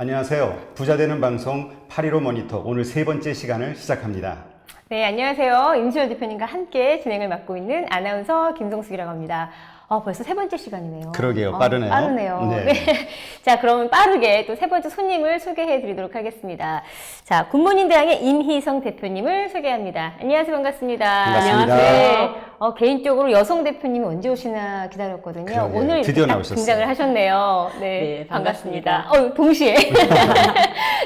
안녕하세요. 부자 되는 방송 815 모니터 오늘 세 번째 시간을 시작합니다. 네, 안녕하세요. 임시월 대표님과 함께 진행을 맡고 있는 아나운서 김성숙이라고 합니다. 벌써 세 번째 시간이네요. 그러게요. 빠르네요. 빠르네요. 네. 네. 자, 그러면 빠르게 또 세 번째 손님을 소개해 드리도록 하겠습니다. 자, 굿모닝 대항의 임희성 대표님을 소개합니다. 안녕하세요. 반갑습니다. 반갑습니다. 네. 개인적으로 여성 대표님이 언제 오시나 기다렸거든요. 그러게요. 오늘 드디어 딱 나오셨어요. 등장을 하셨네요. 네, 네, 반갑습니다. 반갑습니다. 동시에.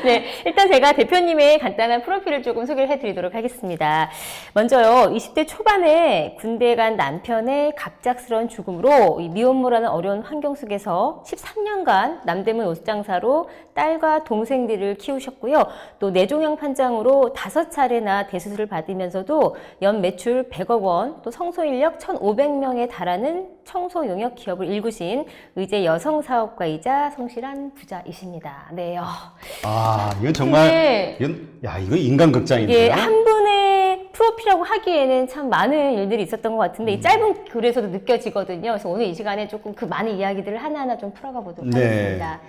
네, 일단 제가 대표님의 간단한 프로필을 조금 소개를 해드리도록 하겠습니다. 먼저요, 20대 초반에 군대 간 남편의 갑작스러운 죽음으로 이 미혼모라는 어려운 환경 속에서 13년간 남대문 옷장사로 딸과 동생들을 키우셨고요. 또 뇌종양 판정으로 5차례나 대수술을 받으면서도 연 매출 100억 원, 또 청소 인력 1,500명에 달하는 청소 용역 기업을 일구신 의제 여성 사업가이자 성실한 부자이십니다. 네. 이건 정말, 네. 이거 인간극장이네요. 이게 한 분의 프로필이라고 하기에는 참 많은 일들이 있었던 것 같은데 이 짧은 글에서도 느껴지거든요. 그래서 오늘 이 시간에 조금 그 많은 이야기들을 하나하나 좀 풀어가 보도록 하겠습니다.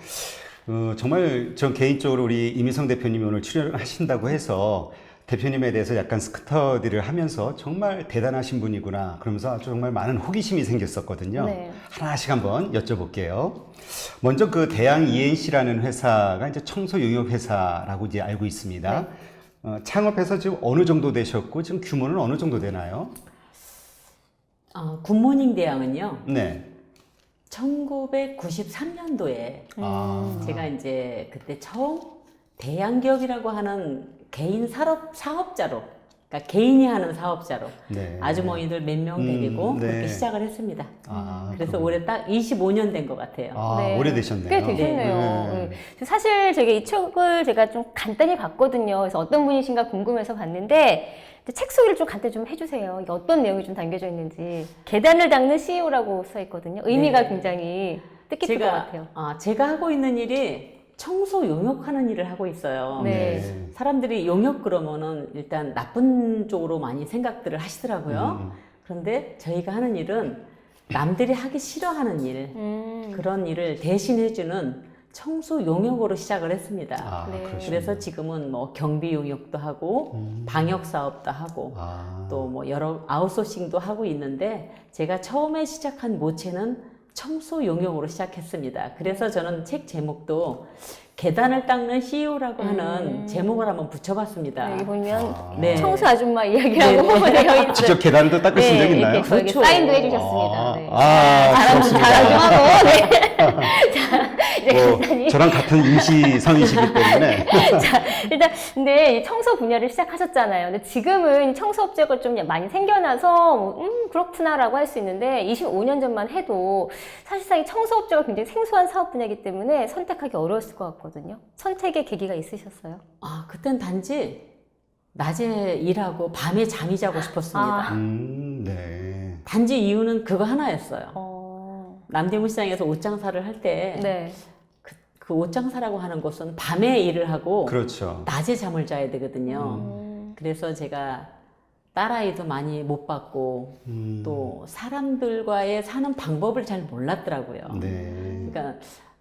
정말 전 개인적으로 우리 임희성 대표님이 오늘 출연하신다고 해서 대표님에 대해서 약간 스터디를 하면서 정말 대단하신 분이구나 그러면서 아주 정말 많은 호기심이 생겼었거든요. 네. 하나씩 한번 여쭤볼게요. 먼저 그 대양 ENC라는 회사가 이제 청소 용역 회사라고 이제 알고 있습니다. 창업해서 지금 어느 정도 되셨고 지금 규모는 어느 정도 되나요? 굿모닝 대항은요. 네. 1993년도에 제가 이제 그때 처음 대양기업이라고 하는 개인 사업자로, 그러니까 개인이 하는 사업자로 네. 아주머니들 몇 명 데리고 네. 그렇게 시작을 했습니다. 그래서 그렇군요. 올해 딱 25년 된 것 같아요. 네. 오래되셨네요. 꽤 되셨네요. 네. 네. 사실 제가 이 책을 제가 좀 간단히 봤거든요. 그래서 어떤 분이신가 궁금해서 봤는데 책 소개를 좀 간단히 좀 해주세요. 이게 어떤 내용이 좀 담겨져 있는지. 계단을 닦는 CEO라고 써 있거든요. 의미가 네. 굉장히 뜻깊을 것 같아요. 제가 하고 있는 일이 청소 용역하는 일을 하고 있어요. 네. 사람들이 용역 그러면은 일단 나쁜 쪽으로 많이 생각들을 하시더라고요. 그런데 저희가 하는 일은 남들이 하기 싫어하는 일, 그런 일을 대신해주는 청소 용역으로 시작을 했습니다. 네. 그러시군요. 그래서 지금은 뭐 경비 용역도 하고 방역 사업도 하고 또 뭐 여러 아웃소싱도 하고 있는데 제가 처음에 시작한 모체는 청소 용역으로 시작했습니다. 그래서 저는 책 제목도 계단을 닦는 CEO라고 하는 제목을 한번 붙여봤습니다. 네, 여기 보면 네. 청소 아줌마 이야기라고 되어 있어요. 직접 계단도 닦으신 적 있나요? 이렇게 저에게 그렇죠. 사인도 해주셨습니다. 네. 좋습니다. 자랑 좀 하고. 네. 자, 이제 간단히. 저랑 같은 임시성이시기 때문에. 자, 일단, 근데 이 청소 분야를 시작하셨잖아요. 근데 지금은 청소업체가 좀 많이 생겨나서, 그렇구나라고 할 수 있는데, 25년 전만 해도 사실상 이 청소업체가 굉장히 생소한 사업 분야이기 때문에 선택하기 어려웠을 것 같거든요. 선택의 계기가 있으셨어요? 그땐 단지 낮에 일하고 밤에 잠이 자고 싶었습니다. 네. 단지 이유는 그거 하나였어요. 남대문 시장에서 옷장사를 할 때 네. 그 옷장사라고 하는 곳은 밤에 일을 하고 그렇죠. 낮에 잠을 자야 되거든요. 그래서 제가 딸아이도 많이 못 봤고 또 사람들과의 사는 방법을 잘 몰랐더라고요. 네. 그러니까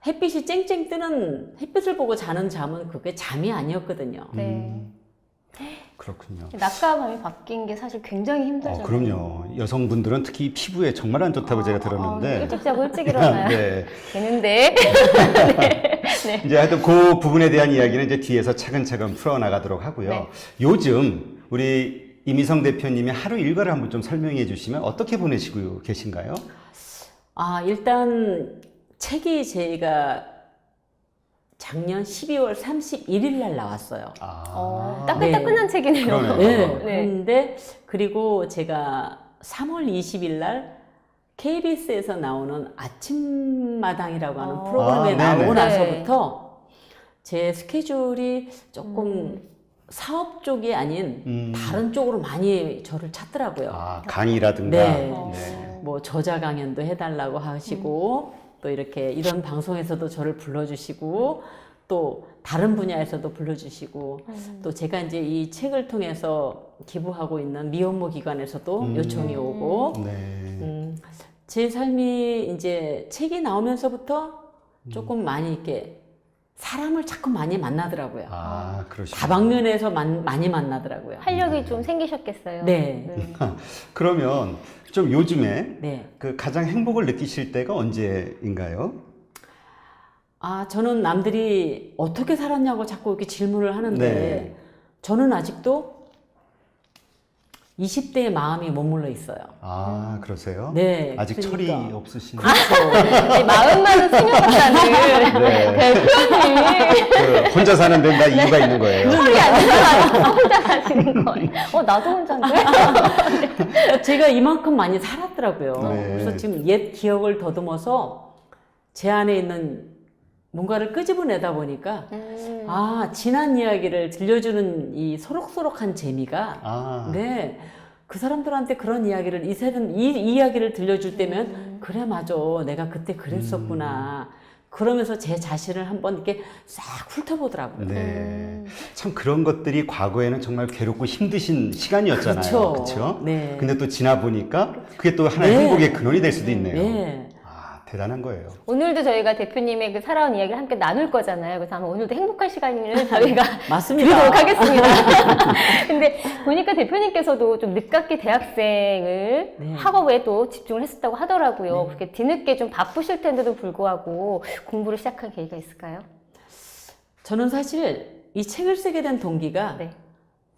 햇빛이 쨍쨍 뜨는 햇빛을 보고 자는 잠은 그게 잠이 아니었거든요. 네. 그렇군요. 낮과 밤이 바뀐 게 사실 굉장히 힘들잖아요. 그럼요. 여성분들은 특히 피부에 정말 안 좋다고 제가 들었는데. 일찍 자고 일찍 일어나야 네. 되는데. 이제 하여튼 그 부분에 대한 이야기는 이제 뒤에서 차근차근 풀어나가도록 하고요. 네. 요즘 우리 임희성 대표님이 하루 일과를 한번 좀 설명해 주시면 어떻게 보내시고 계신가요? 일단 책이 제가 작년 12월 31일 날 나왔어요. 따끈따끈한 책이네요. 그러네요. 네. 네. 그런데 그리고 제가 3월 20일 날 KBS에서 나오는 아침마당이라고 하는 프로그램에 나오고 네네. 나서부터 제 스케줄이 조금 사업 쪽이 아닌 다른 쪽으로 많이 저를 찾더라고요. 강의라든가. 네. 네. 뭐 저자 강연도 해달라고 하시고 또 이렇게 이런 방송에서도 저를 불러주시고 또 다른 분야에서도 불러주시고 또 제가 이제 이 책을 통해서 기부하고 있는 미혼모 기관에서도 요청이 오고 네. 제 삶이 이제 책이 나오면서부터 조금 많이 이렇게 사람을 자꾸 많이 만나더라고요. 아, 그러시군요. 다방면에서 많이 만나더라고요. 활력이 좀 생기셨겠어요. 네. 그러면 좀 요즘에 네. 그 가장 행복을 느끼실 때가 언제인가요? 아, 저는 남들이 어떻게 살았냐고 자꾸 이렇게 질문을 하는데 네. 저는 아직도 20대의 마음이 머물러 있어요. 아, 그러세요? 네. 아직 철이 그러니까. 없으신. 그렇죠. 마음 많은 소녀 같다는 네. 대표님. 그 혼자 사는 데는 다 이유가 있는 거예요. 소리 안 들어가서 혼자 사시는 거예요. 나도 혼자인데? 제가 이만큼 많이 살았더라고요. 네. 그래서 지금 옛 기억을 더듬어서 제 안에 있는 뭔가를 끄집어내다 보니까 아, 지난 이야기를 들려주는 이 소록소록한 재미가 아, 네. 그 사람들한테 그런 이야기를 이 이야기를 들려줄 때면 그래 맞아 내가 그때 그랬었구나 그러면서 제 자신을 한번 이렇게 싹 훑어보더라고요. 네. 참 그런 것들이 과거에는 정말 괴롭고 힘드신 시간이었잖아요. 그렇죠. 그렇죠? 네. 근데 또 지나 보니까 그게 또 하나의 네. 행복의 근원이 될 수도 있네요. 네. 아, 대단한 거예요. 오늘도 저희가 대표님의 그 살아온 이야기를 함께 나눌 거잖아요. 그래서 아마 오늘도 행복한 시간을 저희가 맞습니다. 드리도록 하겠습니다. 근데 보니까 대표님께서도 좀 늦깎이 대학생을 네. 학업에 또 집중을 했었다고 하더라고요. 그렇게 뒤늦게 좀 바쁘실 텐데도 불구하고 공부를 시작한 계기가 있을까요? 저는 사실 이 책을 쓰게 된 동기가 네.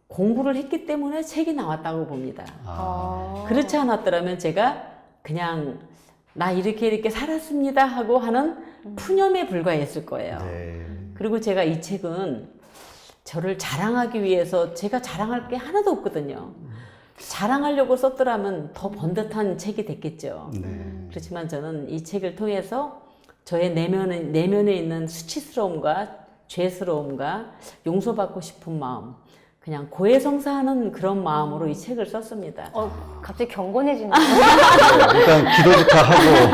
공부를 했기 때문에 책이 나왔다고 봅니다. 아, 그렇지 않았더라면 제가 그냥 나 이렇게 살았습니다 하고 하는 푸념에 불과했을 거예요. 네. 그리고 제가 이 책은 저를 자랑하기 위해서 제가 자랑할 게 하나도 없거든요. 자랑하려고 썼더라면 더 번듯한 책이 됐겠죠. 네. 그렇지만 저는 이 책을 통해서 저의 내면에 있는 수치스러움과 죄스러움과 용서받고 싶은 마음, 그냥 고해성사하는 그런 마음으로 이 책을 썼습니다. 갑자기 경건해지네요. 일단 기도부터 하고.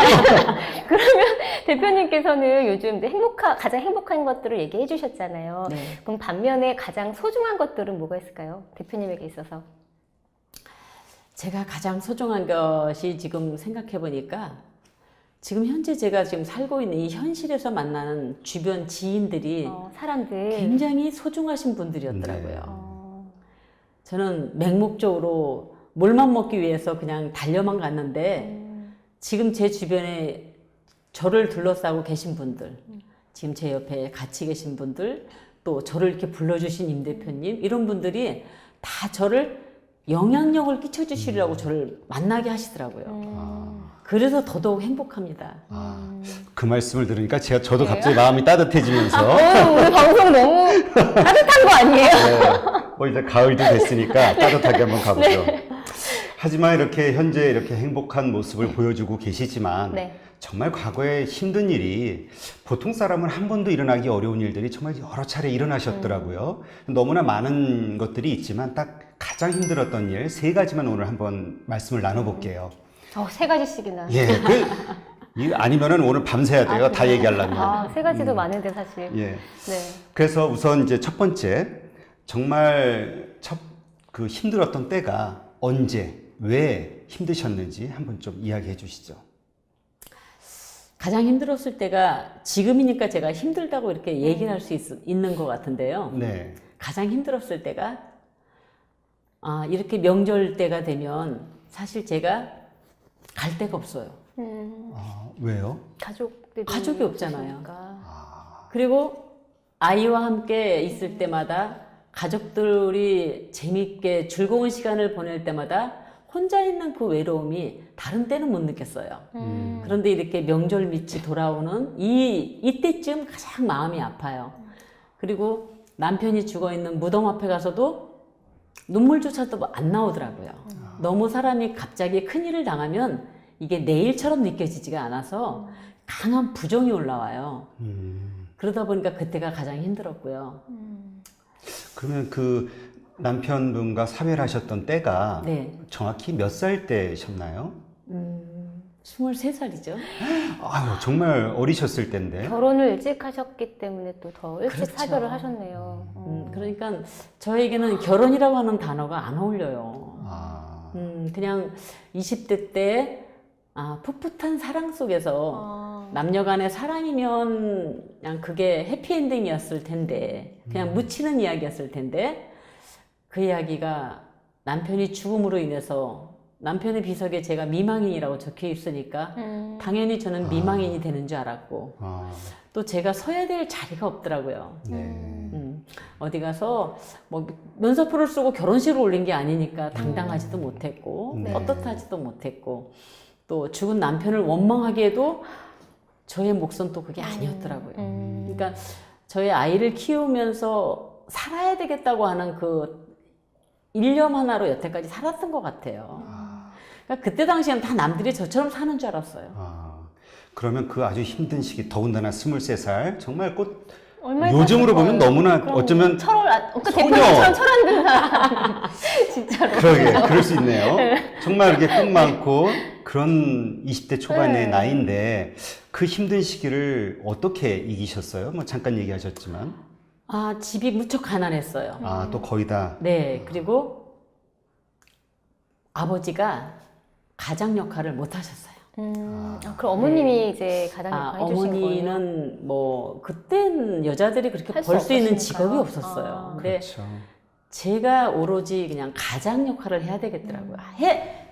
그러면 대표님께서는 요즘 이제 가장 행복한 것들을 얘기해 주셨잖아요. 네. 그럼 반면에 가장 소중한 것들은 뭐가 있을까요? 대표님에게 있어서. 제가 가장 소중한 것이 지금 생각해 보니까 지금 현재 제가 지금 살고 있는 이 현실에서 만나는 주변 지인들이 사람들. 굉장히 소중하신 분들이었더라고요. 네. 저는 맹목적으로 뭘만 먹기 위해서 그냥 달려만 갔는데 지금 제 주변에 저를 둘러싸고 계신 분들, 지금 제 옆에 같이 계신 분들, 또 저를 이렇게 불러주신 임 대표님 이런 분들이 다 저를 영향력을 끼쳐주시려고 저를 만나게 하시더라고요. 그래서 더더욱 행복합니다. 그 말씀을 들으니까 저도 갑자기 마음이 따뜻해지면서 오늘 방송 너무 따뜻한 거 아니에요? 뭐 이제 가을도 됐으니까 따뜻하게 한번 가보죠. 하지만 이렇게 현재 이렇게 행복한 모습을 보여주고 계시지만 네. 정말 과거에 힘든 일이 보통 사람은 한 번도 일어나기 어려운 일들이 정말 여러 차례 일어나셨더라고요. 너무나 많은 것들이 있지만 딱 가장 힘들었던 일 세 가지만 오늘 한번 말씀을 나눠볼게요. 3가지씩이나. 예, 아니면은 오늘 밤새야 돼요. 다 얘기하려면. 3가지도 많은데 사실. 예. 네. 그래서 우선 이제 첫 번째, 정말 그 힘들었던 때가 언제, 왜 힘드셨는지 한번 좀 이야기해 주시죠. 가장 힘들었을 때가 지금이니까 제가 힘들다고 이렇게 얘기를 할 수 있는 것 같은데요. 네. 가장 힘들었을 때가 이렇게 명절 때가 되면 사실 제가 갈 데가 없어요. 왜요? 가족이 없잖아요. 없으니까. 그리고 아이와 함께 있을 때마다 가족들이 재밌게 즐거운 시간을 보낼 때마다 혼자 있는 그 외로움이 다른 때는 못 느꼈어요. 그런데 이렇게 명절 밑이 돌아오는 이때쯤 가장 마음이 아파요. 그리고 남편이 죽어 있는 무덤 앞에 가서도 눈물조차도 안 나오더라고요. 너무 사람이 갑자기 큰일을 당하면 이게 내일처럼 느껴지지가 않아서 강한 부정이 올라와요. 그러다 보니까 그때가 가장 힘들었고요. 그러면 그 남편분과 사별을 하셨던 때가 네. 정확히 몇 살 때셨나요? 23살이죠. 아유, 정말 어리셨을 때인데. 결혼을 일찍 하셨기 때문에 또 더 일찍 그렇죠. 사별을 하셨네요. 그러니까 저에게는 결혼이라고 하는 단어가 안 어울려요. 그냥 20대 때 풋풋한 사랑 속에서 남녀간의 사랑이면 그냥 그게 해피엔딩이었을 텐데 그냥 묻히는 이야기였을 텐데 그 이야기가 남편이 죽음으로 인해서 남편의 비석에 제가 미망인이라고 적혀 있으니까 당연히 저는 미망인이 되는 줄 알았고 또 제가 서야 될 자리가 없더라고요. 네. 어디 가서 뭐 면사포를 쓰고 결혼식을 올린 게 아니니까 당당하지도 못했고 네. 떳떳하지도 못했고 또 죽은 남편을 원망하기에도 저의 몫은 또 그게 아니었더라고요. 그러니까 저의 아이를 키우면서 살아야 되겠다고 하는 그 일념 하나로 여태까지 살았던 것 같아요. 그러니까 그때 당시에는 다 남들이 저처럼 사는 줄 알았어요. 그러면 그 아주 힘든 시기, 더군다나 23살, 정말 꽃, 얼마나 요즘으로 보면 너무나 그럼 어쩌면 그 소녀. 대표님처럼 철안 든 사람 진짜로. 그러게, 그럴 수 있네요. 정말 이렇게 꿈 많고 그런 20대 초반의 나이인데 그 힘든 시기를 어떻게 이기셨어요? 뭐 잠깐 얘기하셨지만. 아, 집이 무척 가난했어요. 또 거의 다. 네, 그리고 아버지가 가장 역할을 못 하셨어요. 그럼 어머님이 이제 가장 역할 해주신 거예요? 어머니는 뭐 그땐 여자들이 그렇게 할수 벌 수 있는 없었으니까요. 직업이 없었어요. 근데 그렇죠. 제가 오로지 그냥 가장 역할을 해야 되겠더라고요.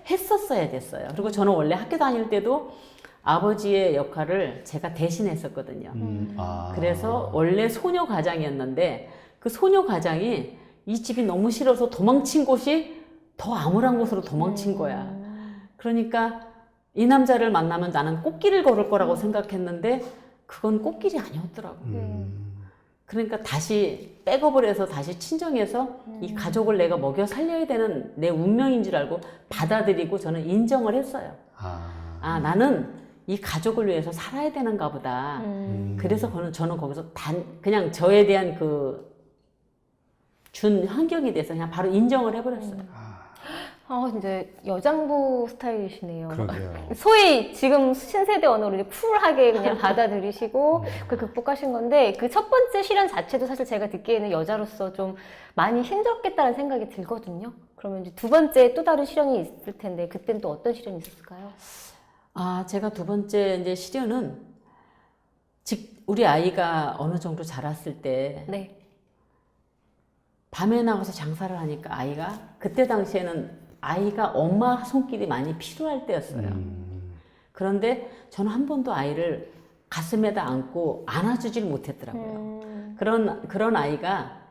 했었어야 됐어요. 그리고 저는 원래 학교 다닐 때도 아버지의 역할을 제가 대신했었거든요. 그래서 원래 소녀 가장이었는데 그 소녀 가장이 이 집이 너무 싫어서 도망친 곳이 더 암울한 곳으로 도망친 거야. 그러니까 이 남자를 만나면 나는 꽃길을 걸을 거라고 생각했는데 그건 꽃길이 아니었더라고요. 그러니까 다시 백업을 해서 다시 친정해서 이 가족을 내가 먹여 살려야 되는 내 운명인 줄 알고 받아들이고 저는 인정을 했어요. 나는 이 가족을 위해서 살아야 되는가 보다. 그래서 저는 거기서 그냥 저에 대한 그 준 환경에 대해서 그냥 바로 인정을 해버렸어요. 진짜 여장부 스타일이시네요. 그러게요. 소위 지금 신세대 언어로 이제 쿨하게 그냥 받아들이시고 그 극복하신 건데 그 첫 번째 시련 자체도 사실 제가 듣기에는 여자로서 좀 많이 힘들었겠다는 생각이 들거든요. 그러면 이제 두 번째 또 다른 시련이 있을 텐데 그때는 또 어떤 시련이 있었을까요? 제가 두 번째 이제 시련은 우리 아이가 어느 정도 자랐을 때 네. 밤에 나가서 장사를 하니까 아이가 그때 당시에는 아이가 엄마 손길이 많이 필요할 때였어요. 그런데 저는 한 번도 아이를 가슴에다 안고 안아주질 못했더라고요. 그런 아이가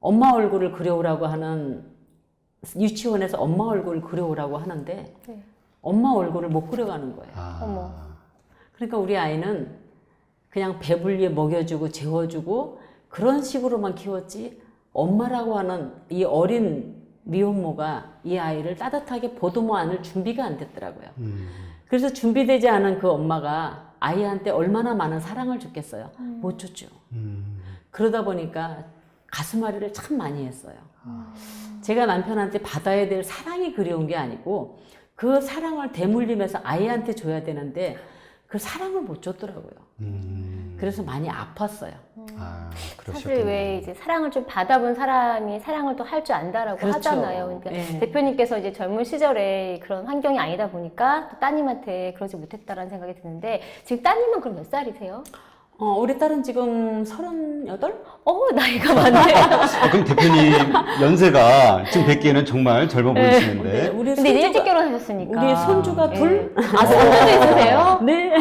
엄마 얼굴을 그려오라고 하는 유치원에서 엄마 얼굴을 그려오라고 하는데 네. 엄마 얼굴을 못 그려가는 거예요. 어머. 그러니까 우리 아이는 그냥 배불리에 먹여주고 재워주고 그런 식으로만 키웠지 엄마라고 하는 이 어린 미혼모가 이 아이를 따뜻하게 보듬어 안을 준비가 안 됐더라고요. 그래서 준비되지 않은 그 엄마가 아이한테 얼마나 많은 사랑을 줬겠어요. 못 줬죠. 그러다 보니까 가슴앓이를 참 많이 했어요. 제가 남편한테 받아야 될 사랑이 그리운 게 아니고 그 사랑을 대물림해서 아이한테 줘야 되는데 그 사랑을 못 줬더라고요. 그래서 많이 아팠어요. 사실 왜 이제 사랑을 좀 받아본 사람이 사랑을 또 할 줄 안다라고 그렇죠. 하잖아요. 그러니까 네. 대표님께서 이제 젊은 시절에 그런 환경이 아니다 보니까 또 따님한테 그러지 못했다라는 생각이 드는데 지금 따님은 그럼 몇 살이세요? 우리 딸은 지금 38? 나이가 많네요. 그럼 대표님 연세가 지금 뵙기에는 정말 젊어 보이시는데. 우리 근데 이제 일찍 결혼하셨으니까. 우리 손주가 네. 둘? 손주도 있으세요? 네.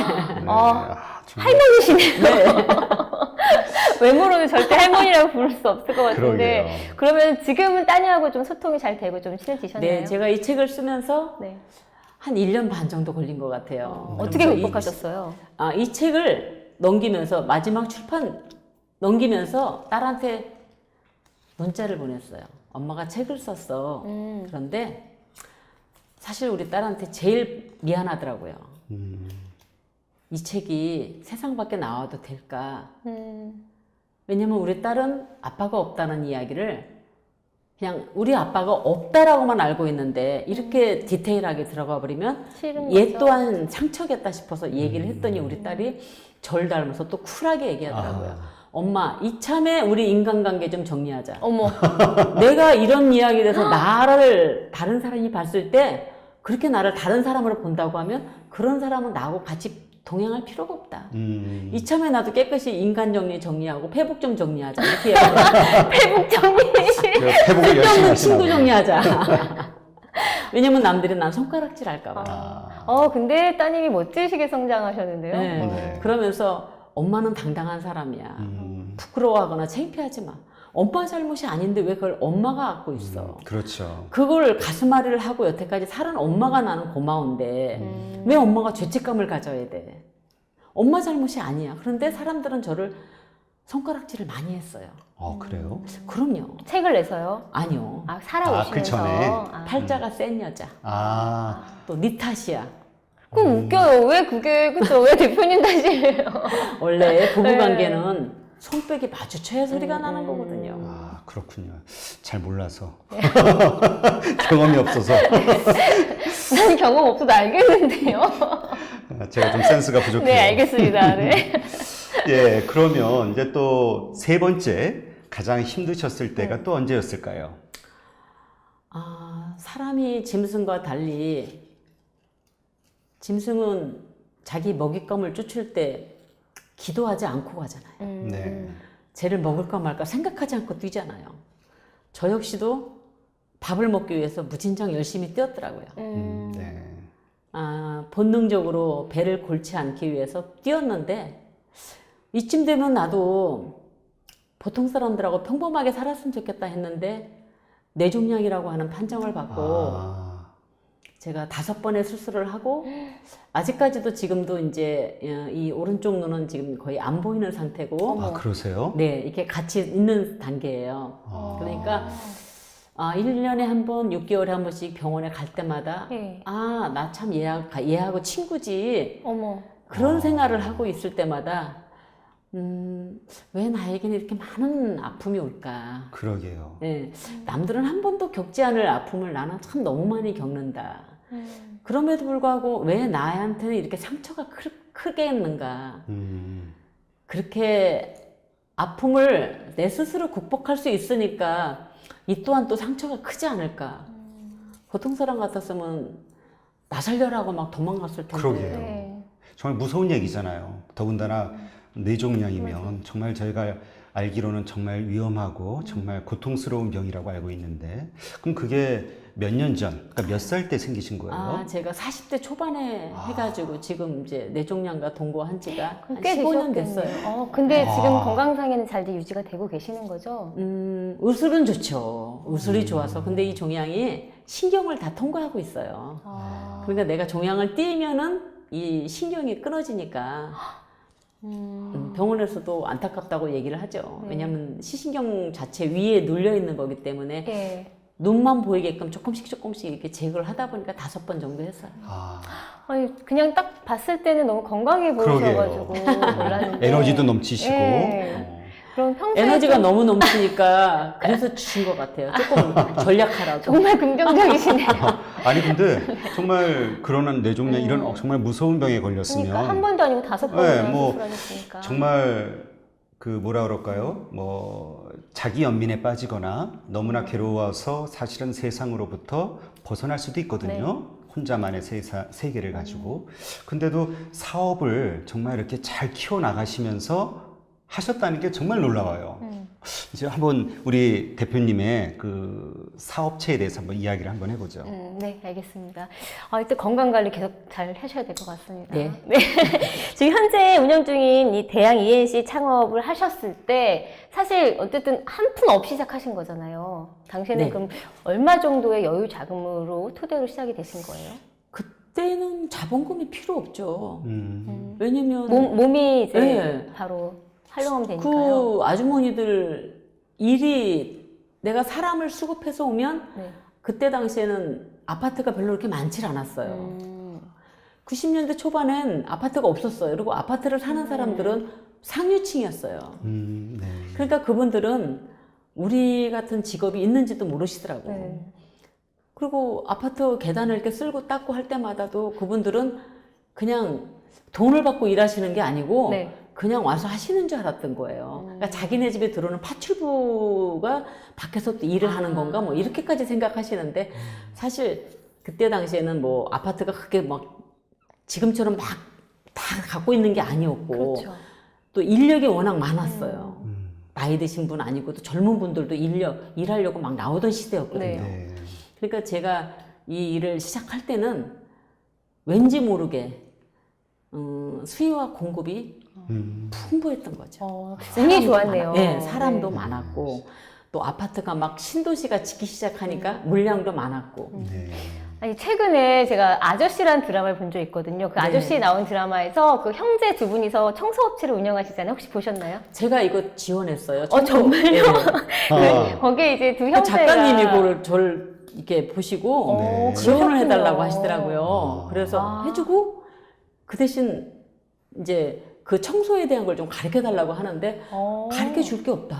할머니시네요. 네. 외모로는 절대 할머니라고 부를 수 없을 것 같은데. 그러게요. 그러면 지금은 따님하고 좀 소통이 잘 되고 좀 친해지셨나요? 네, 제가 이 책을 쓰면서 네. 한 1년 반 정도 걸린 것 같아요. 어떻게 그러면서 극복하셨어요? 이 책을 넘기면서 마지막 출판 넘기면서 딸한테 문자를 보냈어요. 엄마가 책을 썼어. 그런데 사실 우리 딸한테 제일 미안하더라고요. 이 책이 세상 밖에 나와도 될까? 왜냐면 우리 딸은 아빠가 없다는 이야기를 그냥 우리 아빠가 없다라고만 알고 있는데 이렇게 디테일하게 들어가 버리면 싫은 얘 거죠. 또한 상처겠다 싶어서 얘기를 했더니 우리 딸이 절 닮아서 또 쿨하게 얘기하더라고요. 엄마, 이참에 우리 인간관계 좀 정리하자. 어머. 내가 이런 이야기에 대해서 나를 다른 사람이 봤을 때 그렇게 나를 다른 사람으로 본다고 하면 그런 사람은 나하고 같이 동행할 필요가 없다. 이참에 나도 깨끗이 인간 정리하고 페북 좀 정리하자. 이렇게 페북 정리. 회복을 열심히 쓸데없는 하시나 친구 봐요. 정리하자. 왜냐면 남들이 난 손가락질 할까봐. 근데 따님이 멋지시게 성장하셨는데요. 네. 네. 그러면서 엄마는 당당한 사람이야. 부끄러워하거나 창피하지 마. 엄마 잘못이 아닌데 왜 그걸 엄마가 갖고 있어. 그렇죠. 그걸 가슴앓이를 하고 여태까지 살은 엄마가 나는 고마운데 왜 엄마가 죄책감을 가져야 돼. 엄마 잘못이 아니야. 그런데 사람들은 저를 손가락질을 많이 했어요. 그래요? 그럼요. 책을 내서요? 아니요. 살아오시면서. 그 전에? 팔자가 센 여자. 또 니 탓이야. 그럼 웃겨요. 왜 그게, 그쵸? 왜 대표님 탓이에요? 원래 부부관계는 손뼉이 마주쳐야 소리가 나는 거거든요. 그렇군요. 잘 몰라서. 경험이 없어서. 난 경험 없어도 알겠는데요. 제가 좀 센스가 부족해요. 네, 알겠습니다. 네. 예, 그러면 이제 또 세 번째 가장 힘드셨을 때가 또 언제였을까요? 사람이 짐승과 달리 짐승은 자기 먹잇감을 쫓을 때 기도하지 않고 가잖아요. 네. 쟤를 먹을까 말까 생각하지 않고 뛰잖아요. 저 역시도 밥을 먹기 위해서 무진장 열심히 뛰었더라고요. 네. 본능적으로 배를 골치 않기 위해서 뛰었는데 이쯤 되면 나도 보통 사람들하고 평범하게 살았으면 좋겠다 했는데 뇌종양이라고 하는 판정을 받고 제가 5번의 수술을 하고 아직까지도 지금도 이제 이 오른쪽 눈은 지금 거의 안 보이는 상태고 그러세요? 네, 이렇게 같이 있는 단계예요. 그러니까 1년에 한 번, 6개월에 한 번씩 병원에 갈 때마다 나 참 얘하고 친구지. 그런 생활을 하고 있을 때마다 왜 나에게는 이렇게 많은 아픔이 올까? 그러게요. 네, 남들은 한 번도 겪지 않을 아픔을 나는 참 너무 많이 겪는다. 그럼에도 불구하고 왜 나한테는 이렇게 상처가 크게 했는가? 그렇게 아픔을 내 스스로 극복할 수 있으니까 이 또한 또 상처가 크지 않을까? 보통 사람 같았으면 나 살려라고 막 도망갔을 텐데. 그러게요. 네. 정말 무서운 얘기잖아요. 더군다나 뇌종양이면 정말 저희가 알기로는 정말 위험하고 정말 고통스러운 병이라고 알고 있는데 그럼 그게 몇 년 전, 그러니까 몇 살 때 생기신 거예요? 제가 40대 초반에 해가지고 지금 이제 뇌종양과 동거한 지가 한 꽤 15년 되셨겠네요. 됐어요. 근데 지금 건강상에는 잘 유지가 되고 계시는 거죠? 의술은 좋죠. 의술이 좋아서. 근데 이 종양이 신경을 다 통과하고 있어요. 그러니까 내가 종양을 띄면은 이 신경이 끊어지니까 병원에서도 안타깝다고 얘기를 하죠. 왜냐하면 시신경 자체 위에 눌려 있는 거기 때문에 눈만 보이게끔 조금씩 이렇게 제거를 하다 보니까 5번 정도 했어요. 아니, 그냥 딱 봤을 때는 너무 건강해 보이셔가지고 몰랐는데. 에너지도 넘치시고. 그럼 평소에 에너지가 너무 넘치니까 그래서 주신 것 같아요. 조금 전략하라고. 정말 긍정적이시네요. 아니 근데 정말 그런 뇌종양 이런 정말 무서운 병에 걸렸으면 그러니까 한 번도 아니고 5번이나 수술하셨으니까. 정말 그 뭐라 그럴까요? 뭐 자기 연민에 빠지거나 너무나 괴로워서 사실은 세상으로부터 벗어날 수도 있거든요. 혼자만의 세계를 가지고. 근데도 사업을 정말 이렇게 잘 키워나가시면서 하셨다는 게 정말 놀라워요. 이제 한번 우리 대표님의 그 사업체에 대해서 한번 이야기를 한번 해보죠. 네, 알겠습니다. 일단 건강관리 계속 잘 하셔야 될 것 같습니다. 네. 지금 현재 운영 중인 이 대양 ENC 창업을 하셨을 때 사실 어쨌든 한 푼 없이 시작하신 거잖아요. 당시에는 그럼 얼마 정도의 여유 자금으로 토대로 시작이 되신 거예요? 그때는 자본금이 필요 없죠. 왜냐면 몸이 이제 바로 활용하면 되니까요. 그 아주머니들 일이 내가 사람을 수급해서 오면 그때 당시에는 아파트가 별로 그렇게 많지 않았어요. 90년대 초반엔 아파트가 없었어요. 그리고 아파트를 사는 사람들은 상류층이었어요. 그러니까 그분들은 우리 같은 직업이 있는지도 모르시더라고요. 그리고 아파트 계단을 이렇게 쓸고 닦고 할 때마다도 그분들은 그냥 돈을 받고 일하시는 게 아니고 그냥 와서 하시는 줄 알았던 거예요. 그러니까 자기네 집에 들어오는 파출부가 밖에서 또 일을 하는 건가 뭐 이렇게까지 생각하시는데 사실 그때 당시에는 뭐 아파트가 그렇게 막 지금처럼 막 다 갖고 있는 게 아니었고 그렇죠. 또 인력이 워낙 많았어요. 나이 드신 분 아니고 또 젊은 분들도 일하려고 막 나오던 시대였거든요. 네. 네. 그러니까 제가 이 일을 시작할 때는 왠지 모르게 수요와 공급이 풍부했던 거죠. 운이 사람도 좋았네요. 네, 사람도 네. 많았고 또 아파트가 막 신도시가 짓기 시작하니까 물량도 많았고 네. 아니, 최근에 제가 아저씨란 드라마를 본 적 있거든요. 그 네. 아저씨 나온 드라마에서 그 형제 두 분이서 청소업체를 운영하시잖아요. 혹시 보셨나요? 제가 이거 지원했어요. 정말요? 네. 거기에 이제 두 그 형제가 작가님이 그걸 저를 이렇게 보시고 네. 지원을 그러셨군요. 해달라고 하시더라고요. 그래서 아. 해주고 그 대신 이제 그 청소에 대한 걸 좀 가르쳐 달라고 하는데 가르쳐 줄 게 없다.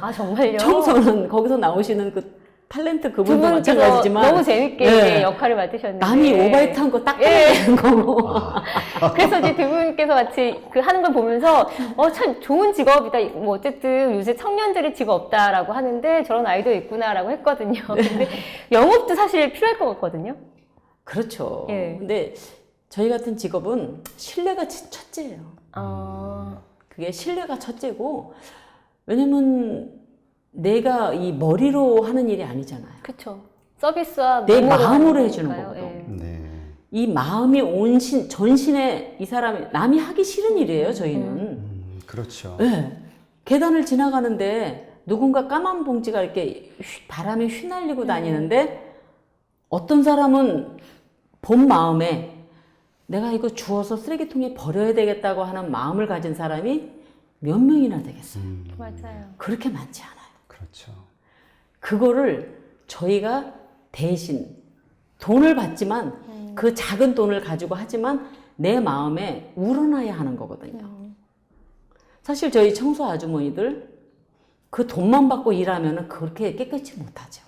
아, 정말요? 청소는 거기서 나오시는 그 탤런트 두 그분도 분께서 마찬가지지만 너무 재밌게 네. 이제 역할을 맡으셨는데 남이 오바이트 한 거 딱 닦아내는 거고 그래서 이제 두 분께서 같이 그 하는 걸 보면서 참 좋은 직업이다. 뭐 어쨌든 요새 청년들이 직업 없다라고 하는데 저런 아이도 있구나라고 했거든요. 근데 영업도 사실 필요할 것 같거든요. 그렇죠. 예. 근데 저희 같은 직업은 신뢰가 첫째예요. 그게 신뢰가 첫째고 왜냐면 내가 이 머리로 하는 일이 아니잖아요. 그렇죠. 서비스와 내 몸으로 마음으로 하는 해주는 거니까요. 거거든. 예. 네. 이 마음이 전신에 이 사람이 남이 하기 싫은 일이에요. 저희는. 그렇죠. 네. 계단을 지나가는데 누군가 까만 봉지가 이렇게 바람에 휘날리고 다니는데 어떤 사람은 본 마음에 내가 이거 주워서 쓰레기통에 버려야 되겠다고 하는 마음을 가진 사람이 몇 명이나 되겠어요. 맞아요. 그렇게 많지 않아요. 그렇죠. 그거를 저희가 대신 돈을 받지만 그 작은 돈을 가지고 하지만 내 마음에 우러나야 하는 거거든요. 사실 저희 청소 아주머니들 그 돈만 받고 일하면 그렇게 깨끗이 못하죠.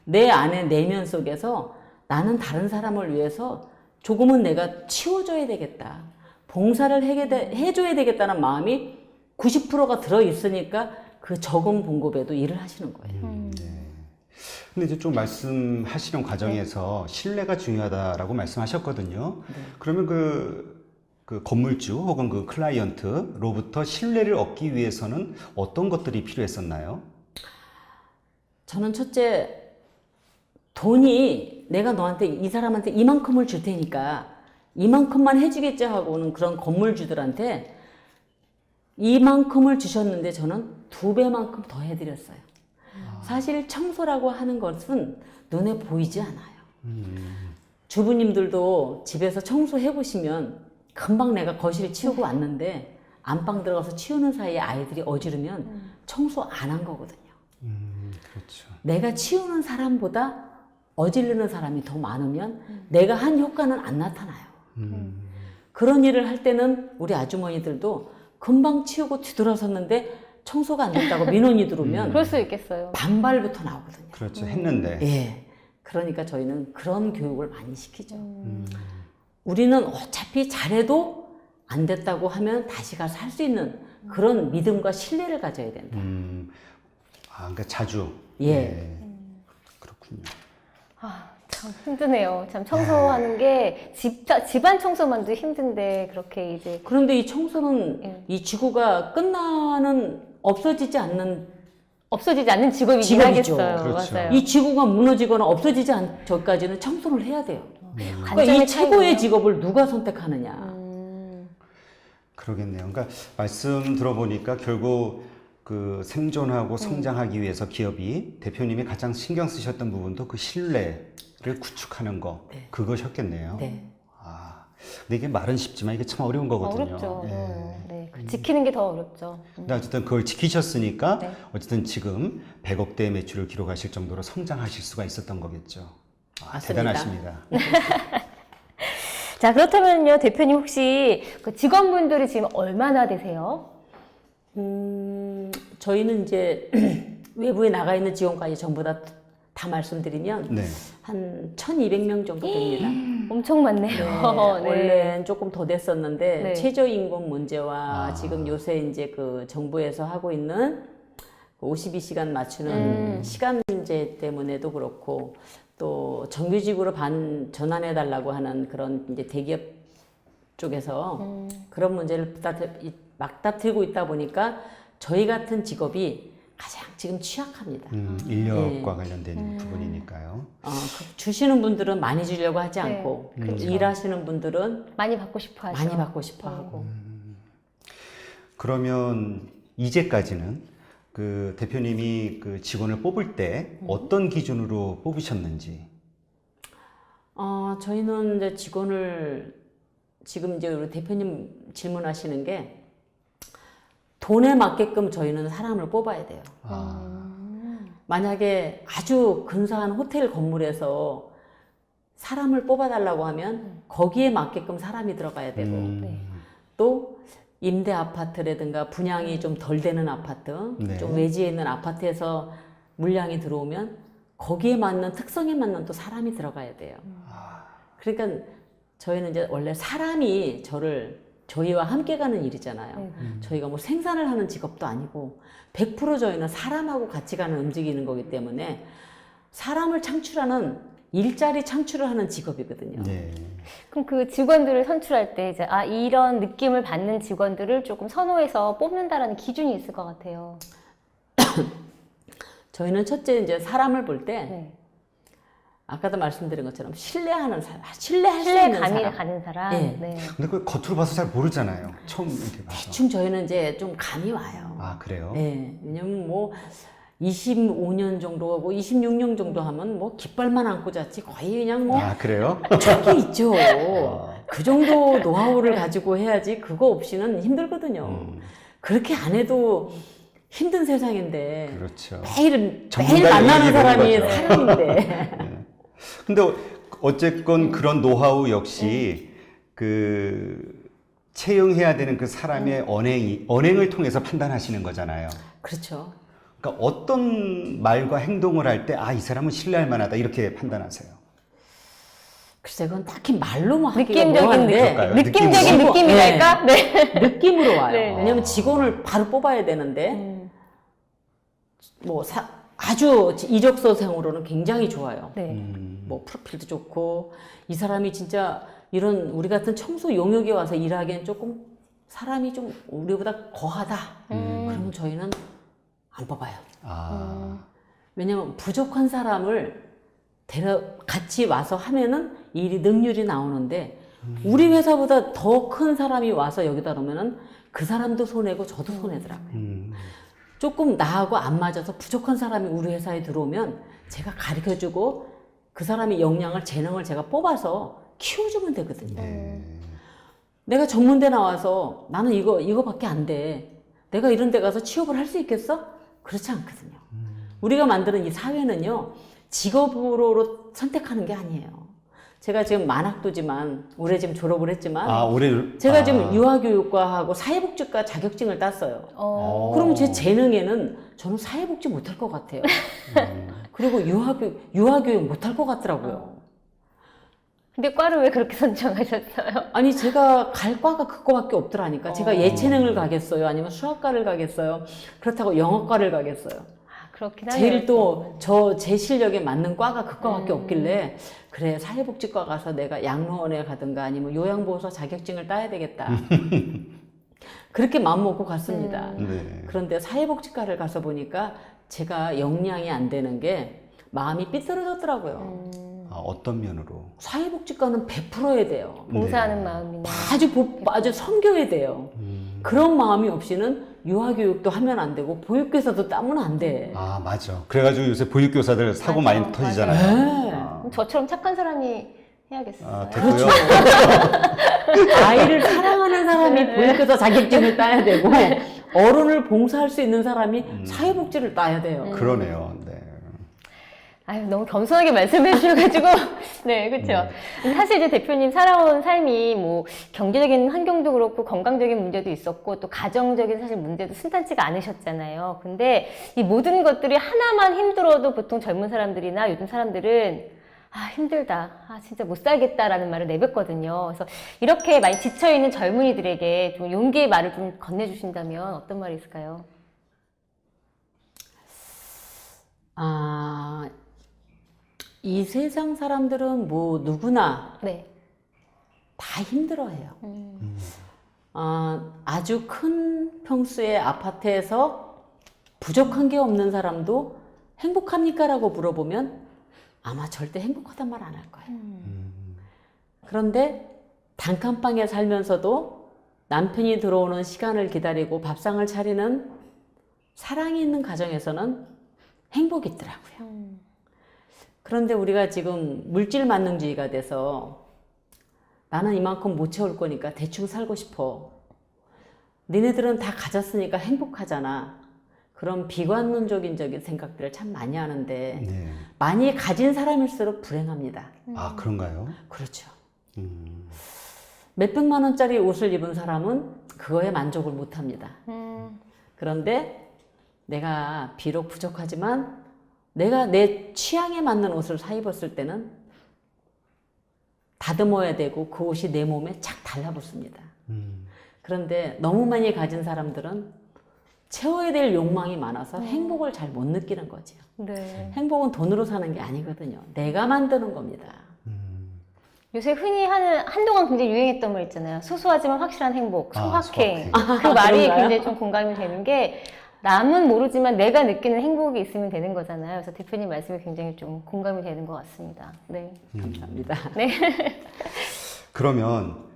내 안에 내면 속에서 나는 다른 사람을 위해서 조금은 내가 치워줘야 되겠다. 봉사를 해줘야 되겠다는 마음이 90%가 들어있으니까 그 적은 봉급에도 일을 하시는 거예요. 네. 근데 이제 좀 말씀하시는 과정에서 신뢰가 중요하다라고 말씀하셨거든요. 그러면 그 건물주 혹은 그 클라이언트로부터 신뢰를 얻기 위해서는 어떤 것들이 필요했었나요? 저는 첫째, 돈이 내가 너한테 이 사람한테 이만큼을 줄 테니까 이만큼만 해주겠지 하고는 그런 건물주들한테 이만큼을 주셨는데 저는 2배만큼 더 해드렸어요. 사실 청소라고 하는 것은 눈에 보이지 않아요. 주부님들도 집에서 청소해 보시면 금방 내가 거실 치우고 왔는데 안방 들어가서 치우는 사이에 아이들이 어지르면 청소 안 한 거거든요. 그렇죠. 내가 치우는 사람보다 어지르는 사람이 더 많으면 내가 한 효과는 안 나타나요. 그런 일을 할 때는 우리 아주머니들도 금방 치우고 뒤돌아섰는데 청소가 안 됐다고 민원이 들어오면 그럴 수 있겠어요. 반발부터 나오거든요. 그렇죠. 했는데. 예. 그러니까 저희는 그런 교육을 많이 시키죠. 우리는 어차피 잘해도 안 됐다고 하면 다시 가서 할 수 있는 그런 믿음과 신뢰를 가져야 된다. 그러니까 자주. 예. 네. 그렇군요. 참 힘드네요. 참 청소하는 게 집안 청소만도 힘든데 그렇게 이제 그런데 이 청소는 예. 이 지구가 끝나는 없어지지 않는 없어지지 않는 직업이긴 직업이죠. 하겠어요. 그렇죠. 맞아요. 이 지구가 무너지거나 없어지지 전까지는 청소를 해야 돼요. 그러니까 관점의 이 최고의 차이네요. 직업을 누가 선택하느냐. 그러겠네요. 그러니까 말씀 들어보니까 결국 그 생존하고 성장하기 위해서 기업이 대표님이 가장 신경 쓰셨던 부분도 그 신뢰를 구축하는 거 그것이었겠네요. 네. 근데 이게 말은 쉽지만 이게 참 어려운 거거든요. 어렵죠. 예. 네. 지키는 게 더 어렵죠. 근데 어쨌든 그걸 지키셨으니까 네. 어쨌든 지금 100억대 매출을 기록하실 정도로 성장하실 수가 있었던 거겠죠. 맞습니다. 대단하십니다. 자, 그렇다면요, 대표님 혹시 그 직원분들이 지금 얼마나 되세요? 저희는 이제 외부에 나가 있는 직원까지 전부 다 말씀드리면 네. 한 1,200명 정도 됩니다. 엄청 많네요. 네. 원래는 조금 더 됐었는데 네. 최저임금 문제와 지금 요새 이제 그 정부에서 하고 있는 52시간 맞추는 시간 문제 때문에도 그렇고 또 정규직으로 전환해 달라고 하는 그런 이제 대기업 쪽에서 그런 문제를 맞닥뜨리고 있다 보니까 저희 같은 직업이 가장 지금 취약합니다. 인력과 관련된 부분이니까요. 주시는 분들은 많이 주려고 하지 네, 않고 그렇죠. 일하시는 분들은 많이 받고 싶어 하죠. 많이 받고 싶어 하고. 그러면 이제까지는 그 대표님이 그 직원을 뽑을 때 어떤 기준으로 뽑으셨는지. 저희는 이제 직원을 지금 이제 우리 대표님 질문하시는 게 돈에 맞게끔 저희는 사람을 뽑아야 돼요. 만약에 아주 근사한 호텔 건물에서 사람을 뽑아달라고 하면 거기에 맞게끔 사람이 들어가야 되고 네. 또 임대 아파트라든가 분양이 좀 덜 되는 아파트, 네. 좀 외지에 있는 아파트에서 물량이 들어오면 거기에 맞는 특성에 맞는 또 사람이 들어가야 돼요. 그러니까 저희는 이제 원래 사람이 저희와 함께 가는 일이잖아요. 저희가 뭐 생산을 하는 직업도 아니고 100% 저희는 사람하고 같이 가는 움직이는 거기 때문에 사람을 창출하는 일자리 창출을 하는 직업이거든요. 네. 그럼 그 직원들을 선출할 때 이제 이런 느낌을 받는 직원들을 조금 선호해서 뽑는다라는 기준이 있을 것 같아요. 저희는 첫째 이제 사람을 볼 때 네. 아까도 말씀드린 것처럼 신뢰하는 사람, 신뢰할 수 있는 신뢰감이 사람. 가는 사람. 네. 네. 근데 그 겉으로 봐서 잘 모르잖아요. 처음 이렇게 봐서. 대충 저희는 이제 좀 감이 와요. 아, 그래요? 네, 왜냐면 뭐 25년 정도 하고 26년 정도 하면 뭐 깃발만 안고 잤지 거의 그냥 뭐 아, 그래요? 저기 있죠. 그 정도 노하우를 가지고 해야지 그거 없이는 힘들거든요. 그렇게 안 해도 힘든 세상인데 그렇죠. 매일 전문가 만나는 영역이 사람이 되는 거죠. 사람인데 근데 어쨌건 그런 노하우 역시 그 채용해야 되는 그 사람의 언행을 통해서 판단하시는 거잖아요. 그렇죠. 그러니까 어떤 말과 행동을 할 때 이 사람은 신뢰할 만하다 이렇게 판단하세요. 글쎄 그건 딱히 말로 뭐 하기가 느낌적인 뭐한데 그럴까요? 느낌적인 느낌으로? 느낌이랄까? 네. 느낌으로 와요. 네. 왜냐면 직원을 바로 뽑아야 되는데 뭐 아주 이적소생으로는 굉장히 좋아요. 네. 뭐 프로필도 좋고 이 사람이 진짜 이런 우리 같은 청소 용역에 와서 일하기엔 조금 사람이 좀 우리보다 거하다. 그러면 저희는 안 뽑아요. 왜냐면 부족한 사람을 같이 와서 하면은 일이 능률이 나오는데 우리 회사보다 더 큰 사람이 와서 여기다 놓으면은 그 사람도 손해고 저도 손해더라고요. 조금 나하고 안 맞아서 부족한 사람이 우리 회사에 들어오면 제가 가르쳐주고 그 사람의 역량을 재능을 제가 뽑아서 키워주면 되거든요. 내가 전문대 나와서 나는 이거밖에 안 돼. 내가 이런 데 가서 취업을 할 수 있겠어? 그렇지 않거든요. 우리가 만드는 이 사회는요, 직업으로 선택하는 게 아니에요. 제가 지금 만학도지만 올해 지금 졸업을 했지만 올해 제가 지금 유아교육과하고 사회복지과 자격증을 땄어요. 그럼 제 재능에는 저는 사회복지 못할 것 같아요. 그리고 유아교육 못할 것 같더라고요. 근데 과를 왜 그렇게 선정하셨어요? 아니 제가 갈 과가 그거밖에 없더라니까. 제가 예체능을 가겠어요? 아니면 수학과를 가겠어요? 그렇다고 영어과를 가겠어요? 그렇긴 하네요. 제일 또 제 실력에 맞는 과가 그거밖에 없길래 그래 사회복지과 가서 내가 양로원에 가든가 아니면 요양보호사 자격증을 따야 되겠다. 그렇게 마음먹고 갔습니다. 네. 그런데 사회복지과를 가서 보니까 제가 역량이 안 되는 게 마음이 삐뚤어졌더라고요. 어떤 면으로? 사회복지과는 베풀어야 돼요. 봉사하는 마음이나. 아주 섬겨야 돼요. 그런 마음이 없이는 유아교육도 하면 안 되고 보육교사도 따면 안 돼. 맞아. 그래가지고 요새 보육교사들 사고 맞아, 많이 터지잖아요. 네. 그럼 저처럼 착한 사람이 해야겠어요. 됐고요. 아이를 사랑하는 사람이 보육교사 자격증을 따야 되고 어른을 봉사할 수 있는 사람이 사회복지를 따야 돼요. 그러네요. 네. 아유, 너무 겸손하게 말씀해 주셔가지고. 네, 그쵸. 사실 이제 대표님 살아온 삶이 뭐 경제적인 환경도 그렇고 건강적인 문제도 있었고 또 가정적인 사실 문제도 순탄치가 않으셨잖아요. 근데 이 모든 것들이 하나만 힘들어도 보통 젊은 사람들이나 요즘 사람들은 힘들다. 진짜 못 살겠다라는 말을 내뱉거든요. 그래서 이렇게 많이 지쳐있는 젊은이들에게 좀 용기의 말을 좀 건네주신다면 어떤 말이 있을까요? 이 세상 사람들은 뭐 누구나 네. 다 힘들어해요. 아주 큰 평수의 아파트에서 부족한 게 없는 사람도 행복합니까? 라고 물어보면 아마 절대 행복하단 말 안 할 거예요. 그런데 단칸방에 살면서도 남편이 들어오는 시간을 기다리고 밥상을 차리는 사랑이 있는 가정에서는 행복이 있더라고요. 그런데 우리가 지금 물질 만능주의가 돼서 나는 이만큼 못 채울 거니까 대충 살고 싶어. 니네들은 다 가졌으니까 행복하잖아. 그런 비관론적인 생각들을 참 많이 하는데 네. 많이 가진 사람일수록 불행합니다. 아, 그런가요? 그렇죠. 몇백만 원짜리 옷을 입은 사람은 그거에 만족을 못 합니다. 그런데 내가 비록 부족하지만 내가 내 취향에 맞는 옷을 사 입었을 때는 다듬어야 되고 그 옷이 내 몸에 착 달라붙습니다. 그런데 너무 많이 가진 사람들은 채워야 될 욕망이 많아서 행복을 잘 못 느끼는 거죠. 네. 행복은 돈으로 사는 게 아니거든요. 내가 만드는 겁니다. 요새 흔히 하는 한동안 굉장히 유행했던 말 있잖아요. 소소하지만 확실한 행복, 소확행. 소확행. 그 말이 그런가요? 굉장히 좀 공감이 되는 게 남은 모르지만 내가 느끼는 행복이 있으면 되는 거잖아요. 그래서 대표님 말씀이 굉장히 좀 공감이 되는 것 같습니다. 네. 감사합니다. 그러면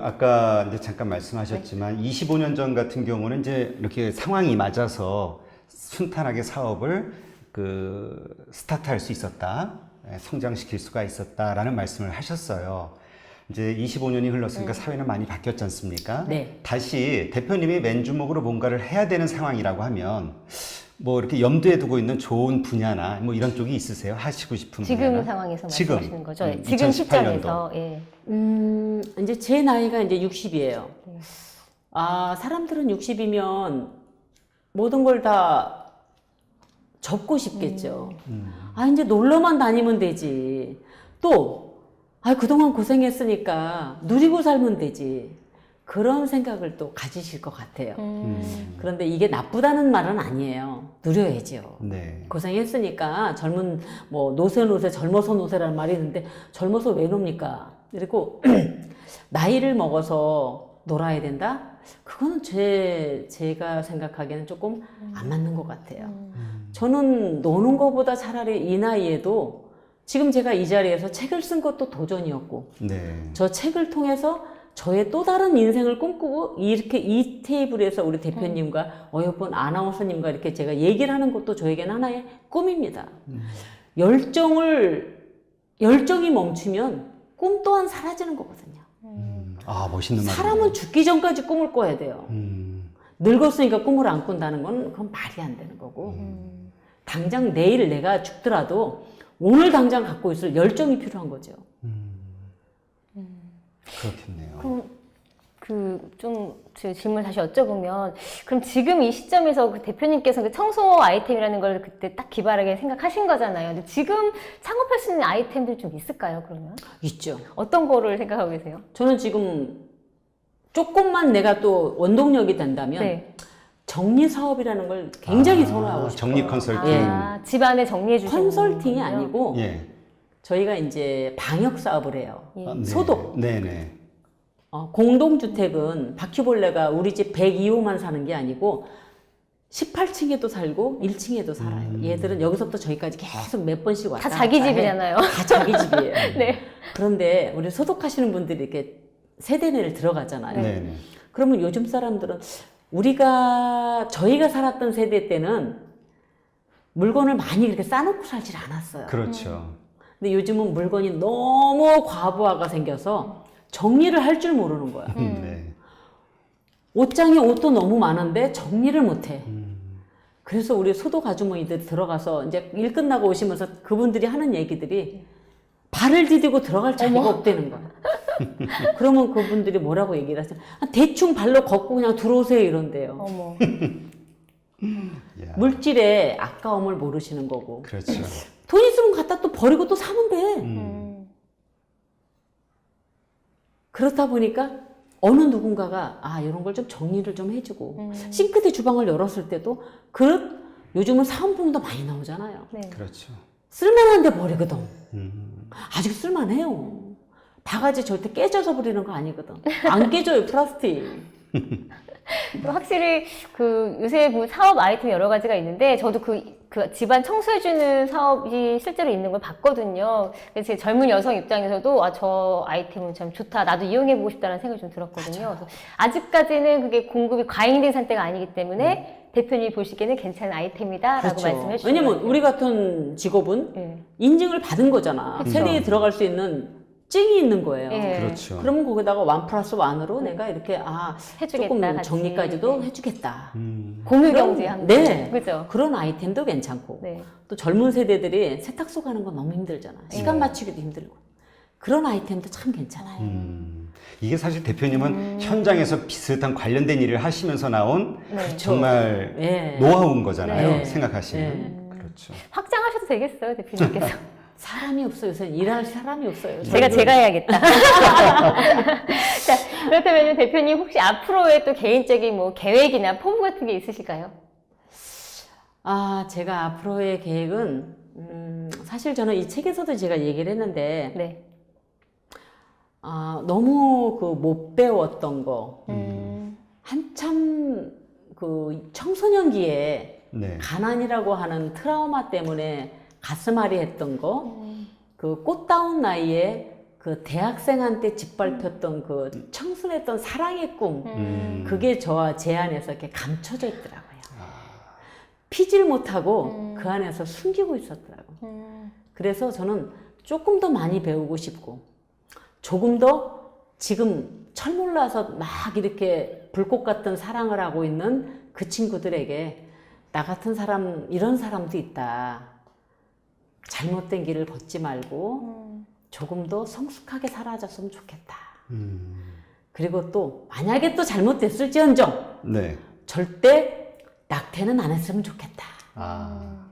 아까 이제 잠깐 말씀하셨지만 25년 전 같은 경우는 이제 이렇게 상황이 맞아서 순탄하게 사업을 스타트할 수 있었다, 성장시킬 수가 있었다라는 말씀을 하셨어요. 이제 25년이 흘렀으니까 사회는 많이 바뀌었지 않습니까? 네. 다시 대표님이 맨주먹으로 뭔가를 해야 되는 상황이라고 하면 뭐 이렇게 염두에 두고 있는 좋은 분야나 뭐 이런 쪽이 있으세요? 하시고 싶은 지금 분야나? 상황에서 지금. 말씀하시는 거죠? 네. 지금 2018년도. 시점에서. 예. 이제 제 나이가 이제 60이에요. 사람들은 60이면 모든 걸 다 접고 싶겠죠. 이제 놀러만 다니면 되지. 또, 그동안 고생했으니까 누리고 살면 되지. 그런 생각을 또 가지실 것 같아요. 그런데 이게 나쁘다는 말은 아니에요. 누려야죠. 네. 고생했으니까 노세 젊어서 노세라는 말이 있는데 젊어서 왜 놉니까? 그리고 나이를 먹어서 놀아야 된다? 그거는 제가 생각하기에는 조금 안 맞는 것 같아요. 저는 노는 것보다 차라리 이 나이에도 지금 제가 이 자리에서 책을 쓴 것도 도전이었고 네. 저 책을 통해서 저의 또 다른 인생을 꿈꾸고 이렇게 이 테이블에서 우리 대표님과 어여쁜 아나운서님과 이렇게 제가 얘기를 하는 것도 저에게는 하나의 꿈입니다. 열정이 멈추면 꿈 또한 사라지는 거거든요. 멋있는 말이네요. 사람은 죽기 전까지 꿈을 꿔야 돼요. 늙었으니까 꿈을 안 꾼다는 건 그건 말이 안 되는 거고 당장 내일 내가 죽더라도 오늘 당장 갖고 있을 열정이 필요한 거죠. 그렇겠네요. 그럼 제 질문 다시 여쭤보면, 그럼 지금 이 시점에서 그 대표님께서 그 청소 아이템이라는 걸 그때 딱 기발하게 생각하신 거잖아요. 근데 지금 창업할 수 있는 아이템들 좀 있을까요, 그러면? 있죠. 어떤 거를 생각하고 계세요? 저는 지금 조금만 내가 또 원동력이 된다면 네. 정리 사업이라는 걸 굉장히 선호하고 싶어요. 정리 컨설팅. 집안에 정리해 주시는 컨설팅이 거군요. 아니고 예. 저희가 이제 방역 사업을 해요. 네. 소독. 네네. 공동주택은 바퀴벌레가 우리 집 102호만 사는 게 아니고 18층에도 살고 1층에도 살아요. 얘들은 여기서부터 저기까지 계속 몇 번씩 왔다 다 자기 갔다 해. 집이잖아요. 다 자기 집이에요. 네. 그런데 우리 소독하시는 분들이 이렇게 세대내를 들어가잖아요. 네네. 그러면 요즘 사람들은 저희가 살았던 세대 때는 물건을 많이 그렇게 싸놓고 살질 않았어요. 그렇죠. 근데 요즘은 물건이 너무 과부하가 생겨서 정리를 할 줄 모르는 거야. 네. 옷장에 옷도 너무 많은데 정리를 못해. 그래서 우리 소독 아주머니들 들어가서 이제 일 끝나고 오시면서 그분들이 하는 얘기들이 발을 디디고 들어갈 자리가 없다는 거야. 그러면 그분들이 뭐라고 얘기를 하세요? 대충 발로 걷고 그냥 들어오세요 이런대요. 어머. 야, 물질의 아까움을 모르시는 거고. 그렇죠. 돈 있으면 갖다 또 버리고 또 사면 돼. 그렇다 보니까 어느 누군가가 이런 걸 좀 정리를 좀 해주고 싱크대 주방을 열었을 때도 요즘은 사은품도 많이 나오잖아요. 네. 그렇죠. 쓸만한데 버리거든. 아직 쓸만해요. 바가지 절대 깨져서 버리는 거 아니거든. 안 깨져요, 플라스틱. 확실히 그 요새 뭐 사업 아이템 여러 가지가 있는데 저도 그 집안 청소해주는 사업이 실제로 있는 걸 봤거든요. 그래서 제 젊은 여성 입장에서도 아, 저 아이템은 참 좋다. 나도 이용해보고 싶다는 생각이 좀 들었거든요. 그래서 아직까지는 그게 공급이 과잉된 상태가 아니기 때문에 대표님이 보시기에는 괜찮은 아이템이다라고 그렇죠. 말씀해 주시죠. 왜냐면 우리 같은 직업은 네. 인증을 받은 거잖아. 그쵸. 세대에 들어갈 수 있는 증이 있는 거예요. 네. 그렇죠. 그러면 거기다가 1+1으로 내가 이렇게 해주겠다, 조금 같이. 정리까지도 네. 해주겠다. 공유 경제한 거. 네. 그죠? 그런 아이템도 괜찮고 네. 또 젊은 세대들이 세탁소 가는 건 너무 힘들잖아. 시간 맞추기도 힘들고 그런 아이템도 참 괜찮아요. 이게 사실 대표님은 현장에서 비슷한 관련된 일을 하시면서 나온 네. 정말 네. 노하우인 거잖아요. 네. 생각하시면. 그렇죠. 확장하셔도 되겠어요, 대표님께서. 사람이 없어요. 요새 일할 사람이 없어요. 제가 해야겠다. 자, 그렇다면 대표님 혹시 앞으로의 또 개인적인 뭐 계획이나 포부 같은 게 있으실까요? 아, 제가 앞으로의 계획은 사실 저는 이 책에서도 제가 얘기를 했는데 네. 아, 너무 그 못 배웠던 거 한참 그 청소년기에 네. 가난이라고 하는 트라우마 때문에 가슴앓이 했던 거, 그 꽃다운 나이에 그 대학생한테 짓밟혔던 그 청순했던 사랑의 꿈, 그게 저와 제 안에서 이렇게 감춰져 있더라고요. 피질 못하고 그 안에서 숨기고 있었더라고요. 그래서 저는 조금 더 많이 배우고 싶고, 조금 더 지금 철몰라서 막 이렇게 불꽃 같은 사랑을 하고 있는 그 친구들에게 나 같은 사람, 이런 사람도 있다. 잘못된 길을 걷지 말고 조금 더 성숙하게 살아줬으면 좋겠다. 그리고 또 만약에 또 잘못됐을지언정 네. 절대 낙태는 안 했으면 좋겠다. 아.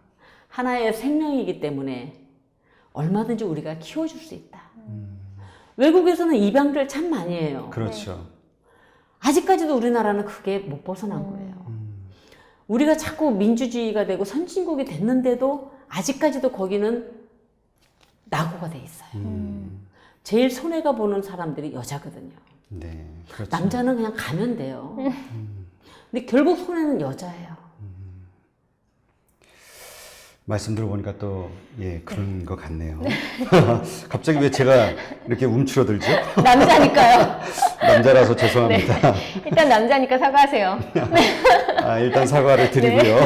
하나의 생명이기 때문에 얼마든지 우리가 키워줄 수 있다. 외국에서는 입양들 참 많이 해요. 그렇죠. 아직까지도 우리나라는 그게 못 벗어난 거예요. 우리가 자꾸 민주주의가 되고 선진국이 됐는데도 아직까지도 거기는 낙오가 돼 있어요. 제일 손해가 보는 사람들이 여자거든요. 네. 그렇죠. 남자는 그냥 가면 돼요. 근데 결국 손해는 여자예요. 말씀 들어보니까 또, 예, 그런 것 같네요. 갑자기 왜 제가 이렇게 움츠러들죠? 남자니까요. 남자라서 죄송합니다. 일단 남자니까 사과하세요. 아, 일단 사과를 드리고요.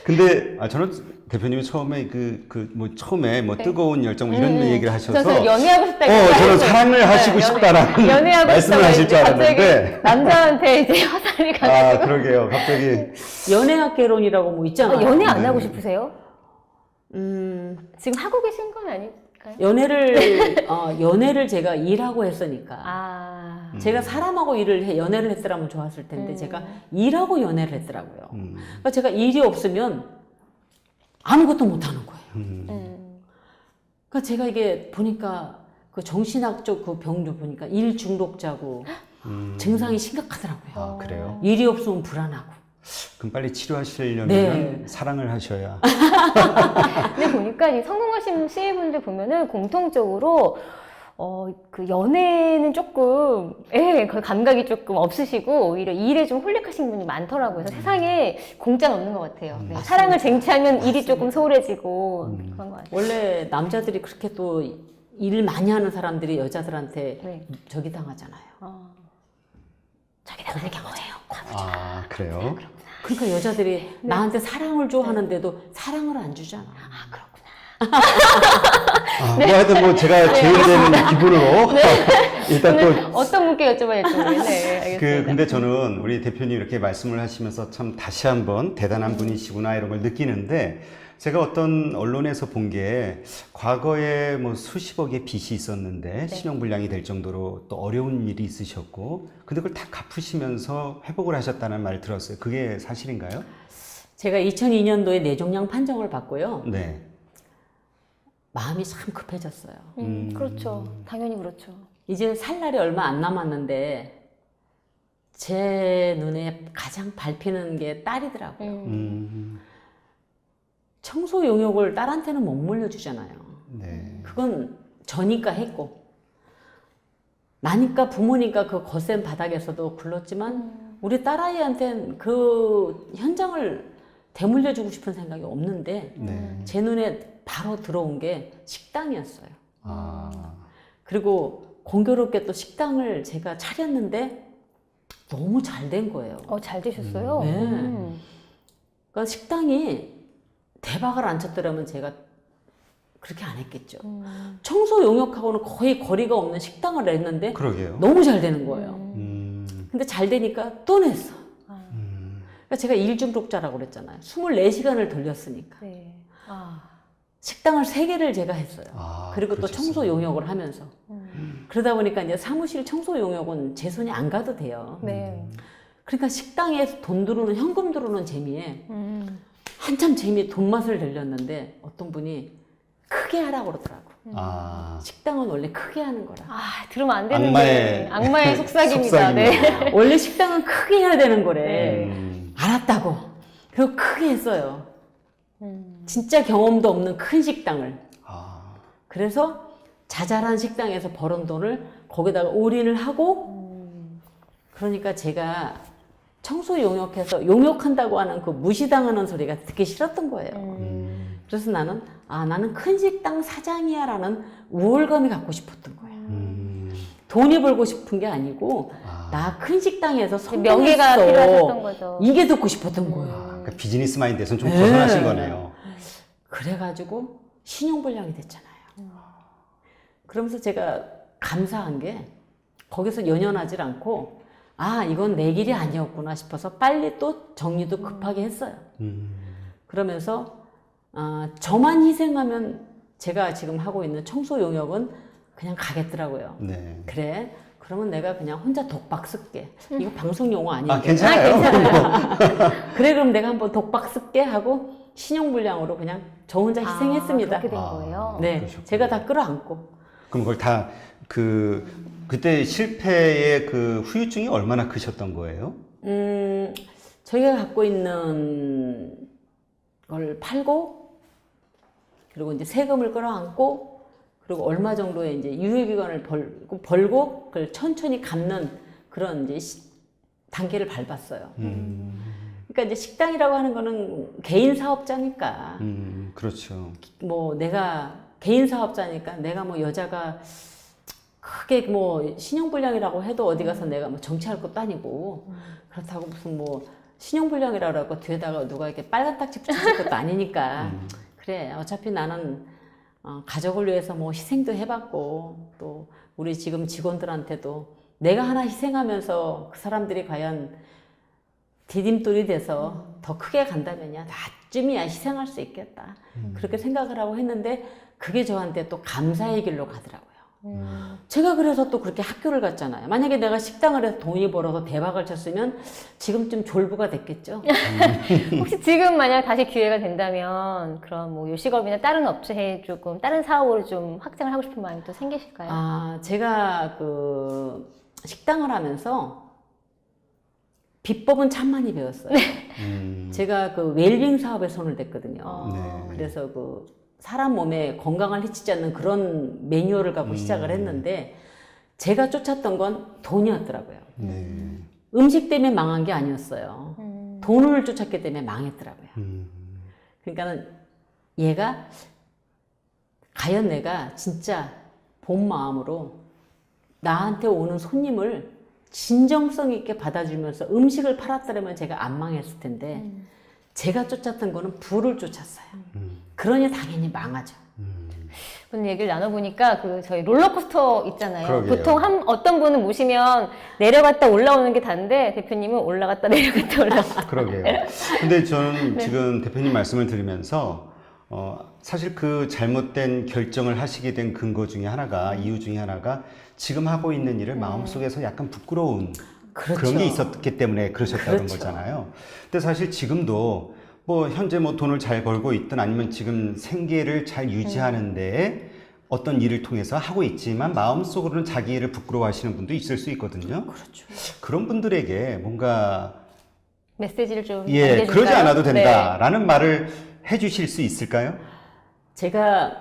근데, 저는 대표님이 처음에 처음에 뜨거운 열정 이런 얘기를 하셔서. 저는 연애하고 싶다고. 저는 사랑을 하시고 싶다라는 연애하고 말씀을 싶다고 하실 줄 알았는데. 남자한테 이제 화살이 가지고. 아, 그러게요. 갑자기. 연애학 개론이라고 뭐 있잖아요. 연애 안 하고 싶으세요? 음, 지금 하고 계신 건 아닐까요? 연애를 제가 일하고 했으니까. 아. 제가 사람하고 연애를 했더라면 좋았을 텐데, 제가 일하고 연애를 했더라고요. 그러니까 제가 일이 없으면 아무것도 못 하는 거예요. 그러니까 제가 이게 보니까 그 정신학적 그 병도 보니까 일 중독자고 증상이 심각하더라고요. 아, 그래요? 일이 없으면 불안하고. 그럼 빨리 치료하시려면 네. 사랑을 하셔야. 근데 보니까 이 성공하신 시인분들 보면은 공통적으로 그 연애는 조금, 그 감각이 조금 없으시고, 오히려 일에 좀 홀릭하신 분이 많더라고요. 그래서 세상에 공짜는 없는 것 같아요. 네. 사랑을 쟁취하면 일이 조금 소홀해지고, 그런 것 같아요. 원래 남자들이 그렇게 또 일 많이 하는 사람들이 여자들한테 네. 저기 당하잖아요. 자기 당하는 게 뭐예요? 아, 그래요? 그러니까 여자들이 나한테 사랑을 줘 하는데도 사랑을 안 주잖아. 아, 그렇구나. 뭐 하여튼 제가 제일되는 기분으로 일단 또 어떤 분께 여쭤봐야 될지 모르겠네. 네, 알겠습니다. 근데 저는 우리 대표님 이렇게 말씀을 하시면서 참 다시 한번 대단한 분이시구나 이런 걸 느끼는데 제가 어떤 언론에서 본 게 과거에 수십억의 빚이 있었는데 신용불량이 될 정도로 또 어려운 일이 있으셨고 근데 그걸 다 갚으시면서 회복을 하셨다는 말을 들었어요. 그게 사실인가요? 제가 2002년도에 뇌종양 판정을 받고요. 네. 마음이 참 급해졌어요. 그렇죠. 당연히 그렇죠. 이제 살 날이 얼마 안 남았는데 제 눈에 가장 밟히는 게 딸이더라고요. 청소 용역을 딸한테는 못 물려주잖아요. 네. 그건 저니까 했고 나니까 부모니까 그 거센 바닥에서도 굴렀지만 우리 딸아이한테는 그 현장을 되물려주고 싶은 생각이 없는데 네. 제 눈에 바로 들어온 게 식당이었어요. 아. 그리고 공교롭게 또 식당을 제가 차렸는데 너무 잘 된 거예요. 잘 되셨어요? 네. 그러니까 식당이 대박을 안 쳤더라면 제가 그렇게 안 했겠죠. 청소 용역하고는 거의 거리가 없는 식당을 냈는데 그러게요. 너무 잘 되는 거예요. 근데 잘 되니까 또 냈어. 그러니까 제가 일중독자라고 그랬잖아요. 24시간을 돌렸으니까. 네. 식당을 3개를 제가 했어요. 그리고 또 그러셨어요. 청소 용역을 하면서. 그러다 보니까 이제 사무실 청소 용역은 제 손이 안 가도 돼요. 네. 그러니까 식당에 돈 들어오는, 현금 들어오는 재미에 한참 재미에 돈맛을 들렸는데 어떤 분이 크게 하라고 그러더라고. 식당은 원래 크게 하는 거라. 들으면 안 되는데. 악마의 속삭입니다. 네. 원래 식당은 크게 해야 되는 거래. 알았다고. 그리고 크게 했어요. 진짜 경험도 없는 큰 식당을. 그래서 자잘한 식당에서 벌은 돈을 거기다가 올인을 하고 그러니까 제가 청소 용역해서 용역한다고 하는 그 무시당하는 소리가 듣기 싫었던 거예요. 그래서 나는 큰 식당 사장이야 라는 우월감이 갖고 싶었던 거예요. 돈이 벌고 싶은 게 아니고 나 큰 식당에서 명예가 성공했어. 필요하셨던 거죠. 이게 듣고 싶었던 거예요. 그러니까 비즈니스 마인드에서는 좀 벗어나신 거네요. 그래가지고 신용불량이 됐잖아요. 그러면서 제가 감사한 게 거기서 연연하지 않고 이건 내 길이 아니었구나 싶어서 빨리 또 정리도 급하게 했어요. 그러면서 저만 희생하면 제가 지금 하고 있는 청소 용역은 그냥 가겠더라고요. 네. 그래? 그러면 내가 그냥 혼자 독박 쓸게. 이거 방송 용어 아니에요? 괜찮아요. 그래, 그럼 내가 한번 독박 쓸게 하고 신용불량으로 그냥 저 혼자 희생했습니다. 그렇게 된 거예요? 네, 그러셨구나. 제가 다 끌어안고. 그럼 그걸 다 그때 실패의 그 후유증이 얼마나 크셨던 거예요? 저희가 갖고 있는 걸 팔고, 그리고 이제 세금을 끌어안고, 그리고 얼마 정도의 이제 유효기간을 벌고, 그걸 천천히 갚는 그런 이제 단계를 밟았어요. 그러니까 이제 식당이라고 하는 거는 개인 사업자니까. 그렇죠. 뭐 내가 개인 사업자니까 내가 뭐 여자가 크게 뭐 신용불량이라고 해도 어디 가서 내가 뭐 정치할 것도 아니고 그렇다고 무슨 뭐 신용불량이라고 하고 뒤에다가 누가 이렇게 빨간 딱지 붙여줄 것도 아니니까 그래 어차피 나는 가족을 위해서 뭐 희생도 해봤고 또 우리 지금 직원들한테도 내가 하나 희생하면서 그 사람들이 과연 디딤돌이 돼서 더 크게 간다면야 나쯤이야 희생할 수 있겠다 그렇게 생각을 하고 했는데 그게 저한테 또 감사의 길로 가더라고요. 제가 그래서 또 그렇게 학교를 갔잖아요. 만약에 내가 식당을 해서 돈이 벌어서 대박을 쳤으면 지금쯤 졸부가 됐겠죠. 혹시 지금 만약 다시 기회가 된다면 그런 뭐 요식업이나 다른 업체에 조금 다른 사업으로 좀 확장을 하고 싶은 마음이 또 생기실까요? 제가 그 식당을 하면서 비법은 참 많이 배웠어요. 제가 그 웰빙 사업에 손을 댔거든요. 네. 그래서 그 사람 몸에 건강을 해치지 않는 그런 매뉴얼을 갖고 시작을 했는데 제가 쫓았던 건 돈이었더라고요. 네. 음식 때문에 망한 게 아니었어요. 돈을 쫓았기 때문에 망했더라고요. 그러니까는 얘가 과연 내가 진짜 본 마음으로 나한테 오는 손님을 진정성 있게 받아주면서 음식을 팔았더라면 제가 안 망했을 텐데 제가 쫓았던 거는 부를 쫓았어요. 그러니 당연히 망하죠. 오늘 얘기를 나눠보니까 그 저희 롤러코스터 있잖아요. 그러게요. 보통 어떤 분은 모시면 내려갔다 올라오는 게 다인데 대표님은 올라갔다 내려갔다 올라갔다. 그러게요. 근데 저는 지금 대표님 말씀을 들으면서 사실 그 잘못된 결정을 하시게 된 근거 중에 하나가 이유 중에 하나가 지금 하고 있는 일을 마음속에서 약간 부끄러운 그렇죠. 그런 게 있었기 때문에 그러셨다는 그렇죠. 거잖아요. 근데 사실 지금도 뭐 현재 뭐 돈을 잘 벌고 있든 아니면 지금 생계를 잘 유지하는데 어떤 일을 통해서 하고 있지만 마음속으로는 자기 일을 부끄러워하시는 분도 있을 수 있거든요. 그렇죠. 그런 분들에게 뭔가 메시지를 좀 그러지 남겨줄까요? 않아도 된다라는 말을 해주실 수 있을까요? 제가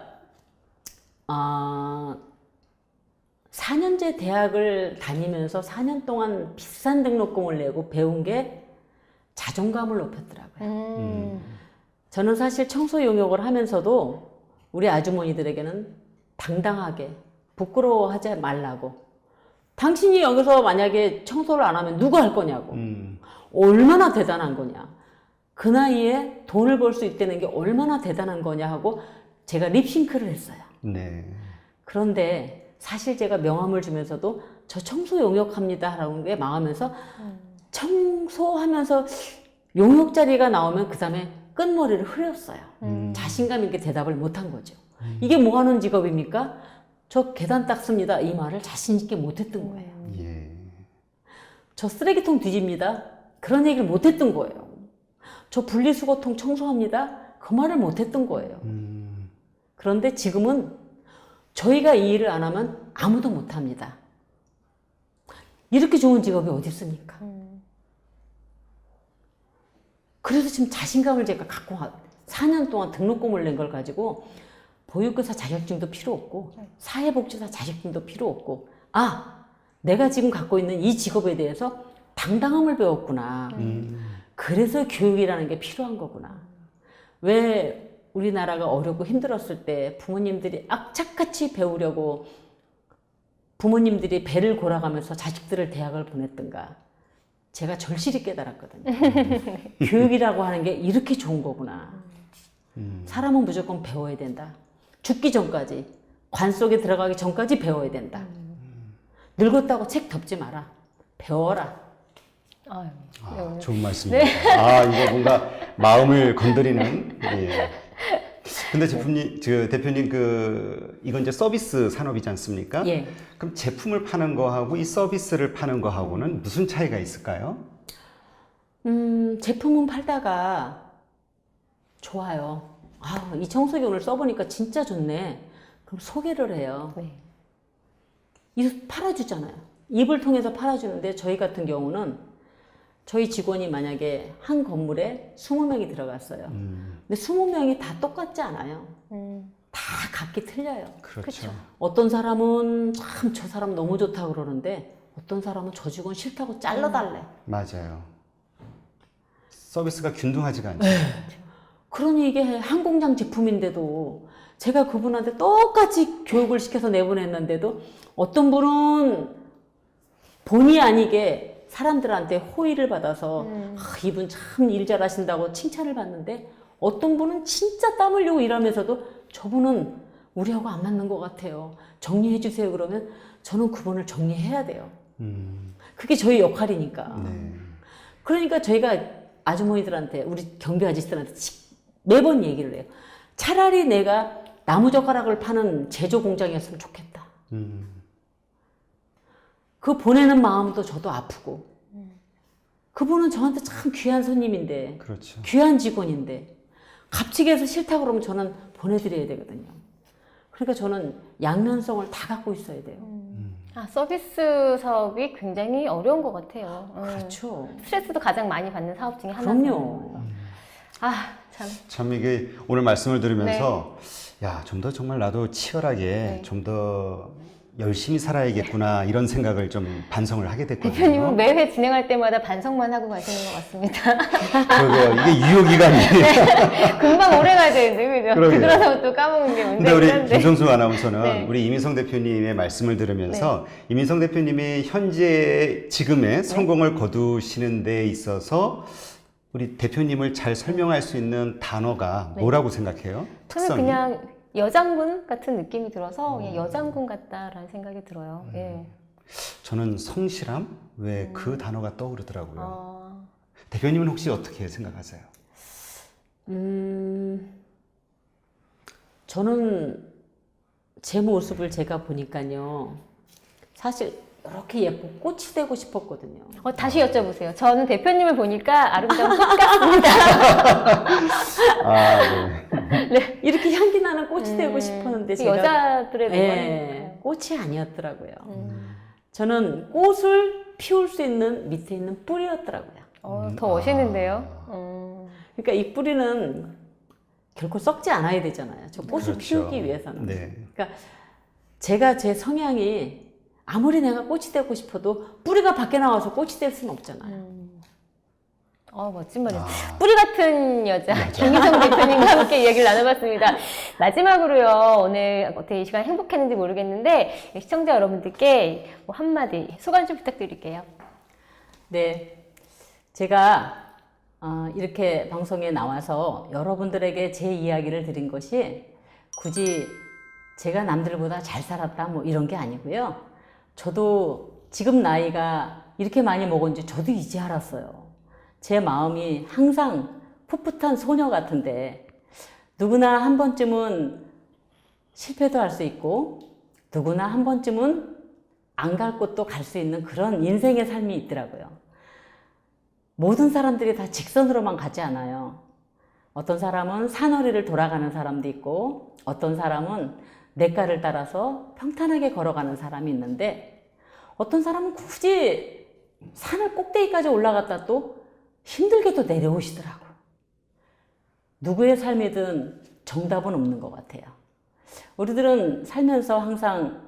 4년제 대학을 다니면서 4년 동안 비싼 등록금을 내고 배운 게 자존감을 높였더라고요. 저는 사실 청소 용역을 하면서도 우리 아주머니들에게는 당당하게 부끄러워하지 말라고. 당신이 여기서 만약에 청소를 안 하면 누가 할 거냐고. 얼마나 대단한 거냐. 그 나이에 돈을 벌 수 있다는 게 얼마나 대단한 거냐 하고 제가 립싱크를 했어요. 네. 그런데 사실 제가 명함을 주면서도 저 청소 용역합니다 라는 게 망하면서 청소하면서 용역 자리가 나오면 그 다음에 끝머리를 흐렸어요. 자신감 있게 대답을 못한 거죠. 이게 뭐 하는 직업입니까? 저 계단 닦습니다. 이 말을 자신 있게 못했던 거예요. 예. 저 쓰레기통 뒤집니다. 그런 얘기를 못했던 거예요. 저 분리수거통 청소합니다. 그 말을 못했던 거예요. 그런데 지금은 저희가 이 일을 안 하면 아무도 못합니다. 이렇게 좋은 직업이 어디 있습니까? 그래서 지금 자신감을 제가 갖고 4년 동안 등록금을 낸 걸 가지고 보육교사 자격증도 필요 없고 사회복지사 자격증도 필요 없고 아, 내가 지금 갖고 있는 이 직업에 대해서 당당함을 배웠구나. 그래서 교육이라는 게 필요한 거구나. 왜 우리나라가 어렵고 힘들었을 때 부모님들이 악착같이 배우려고 부모님들이 배를 골아가면서 자식들을 대학을 보냈던가. 제가 절실히 깨달았거든요. 교육이라고 하는 게 이렇게 좋은 거구나. 사람은 무조건 배워야 된다. 죽기 전까지, 관 속에 들어가기 전까지 배워야 된다. 늙었다고 책 덮지 마라. 배워라. 아유, 아, 좋은 말씀입니다. 아, 이거 뭔가 마음을 건드리는. 예. 근데 제품님, 대표님 이건 이제 서비스 산업이지 않습니까? 예. 그럼 제품을 파는 거하고 이 서비스를 파는 거하고는 무슨 차이가 있을까요? 제품은 팔다가 좋아요. 아, 이 청소기 오늘 써보니까 진짜 좋네. 그럼 소개를 해요. 네. 이 팔아주잖아요. 입을 통해서 팔아주는데 저희 같은 경우는 저희 직원이 만약에 한 건물에 20명이 들어갔어요. 근데 20명이 다 똑같지 않아요. 다 각기 틀려요. 그렇죠. 어떤 사람은 참 저 사람 너무 좋다고 그러는데 어떤 사람은 저 직원 싫다고 잘라달래. 맞아요. 서비스가 균등하지가 않죠. 그러니 이게 한 공장 제품인데도 제가 그분한테 똑같이 교육을 시켜서 내보냈는데도 어떤 분은 본의 아니게 사람들한테 호의를 받아서 아, 이분 참 일 잘하신다고 칭찬을 받는데 어떤 분은 진짜 땀 흘리고 일하면서도 저분은 우리하고 안 맞는 것 같아요. 정리해 주세요 그러면 저는 그분을 정리해야 돼요. 그게 저희 역할이니까. 네. 그러니까 저희가 아주머니들한테 우리 경비 아저씨들한테 매번 얘기를 해요. 차라리 내가 나무젓가락을 파는 제조 공장이었으면 좋겠다. 그 보내는 마음도 저도 아프고 그분은 저한테 참 귀한 손님인데 그렇죠. 귀한 직원인데 갑자기 해서 싫다 그러면 저는 보내드려야 되거든요. 그러니까 저는 양면성을 다 갖고 있어야 돼요. 아, 서비스 사업이 굉장히 어려운 것 같아요. 그렇죠. 스트레스도 가장 많이 받는 사업 중에 하나죠. 그럼요. 아, 참. 참 이게 오늘 말씀을 들으면서 야, 좀 더 정말 나도 치열하게 좀 더 열심히 살아야겠구나 이런 생각을 좀 반성을 하게 됐거든요. 대표님은 매회 진행할 때마다 반성만 하고 가시는 것 같습니다. 그러게요. 이게 유효기간이. 금방 오래 가야 되는데, 그죠? 그러게요. 그러다가 또 까먹는 게 근데 문제긴 우리 한데. 김성수 아나운서는 네. 우리 이민성 대표님의 말씀을 들으면서 이민성 대표님이 현재 지금의 성공을 거두시는 데 있어서 우리 대표님을 잘 설명할 수 있는 단어가 뭐라고 생각해요? 저는 특성이? 그냥 여장군 같은 느낌이 들어서 그냥 여장군 같다라는 생각이 들어요. 예. 저는 성실함? 왜 그 단어가 떠오르더라고요. 어, 대표님은 혹시 어떻게 생각하세요? 저는 제 모습을 제가 보니까요. 사실 이렇게 예쁜 꽃이 되고 싶었거든요. 다시 여쭤보세요. 저는 대표님을 보니까 아름다운 꽃 같습니다. 아, 네. 네, 이렇게 향기 나는 꽃이 되고 싶었는데 제가 여자들의 네, 꽃이 아니었더라고요. 저는 꽃을 피울 수 있는 밑에 있는 뿌리였더라고요. 더 멋있는데요. 그러니까 이 뿌리는 결코 썩지 않아야 되잖아요. 저 꽃을 그렇죠. 피우기 위해서는. 네. 그러니까 제가 제 성향이 아무리 내가 꽃이 되고 싶어도 뿌리가 밖에 나와서 꽃이 될 수는 없잖아요. 멋진 말이에요. 뿌리 같은 여자, 김희성 대표님과 함께 이야기를 나눠봤습니다. 마지막으로요, 오늘 어떻게 이 시간 행복했는지 모르겠는데, 시청자 여러분들께 뭐 한마디 소감 좀 부탁드릴게요. 네. 제가 이렇게 방송에 나와서 여러분들에게 제 이야기를 드린 것이 굳이 제가 남들보다 잘 살았다 뭐 이런 게 아니고요. 저도 지금 나이가 이렇게 많이 먹은지 저도 이제 알았어요. 제 마음이 항상 풋풋한 소녀 같은데 누구나 한 번쯤은 실패도 할 수 있고 누구나 한 번쯤은 안 갈 곳도 갈 수 있는 그런 인생의 삶이 있더라고요. 모든 사람들이 다 직선으로만 가지 않아요. 어떤 사람은 산허리를 돌아가는 사람도 있고 어떤 사람은 냇가를 따라서 평탄하게 걸어가는 사람이 있는데 어떤 사람은 굳이 산을 꼭대기까지 올라갔다 또 힘들게도 내려오시더라고. 누구의 삶이든 정답은 없는 것 같아요. 우리들은 살면서 항상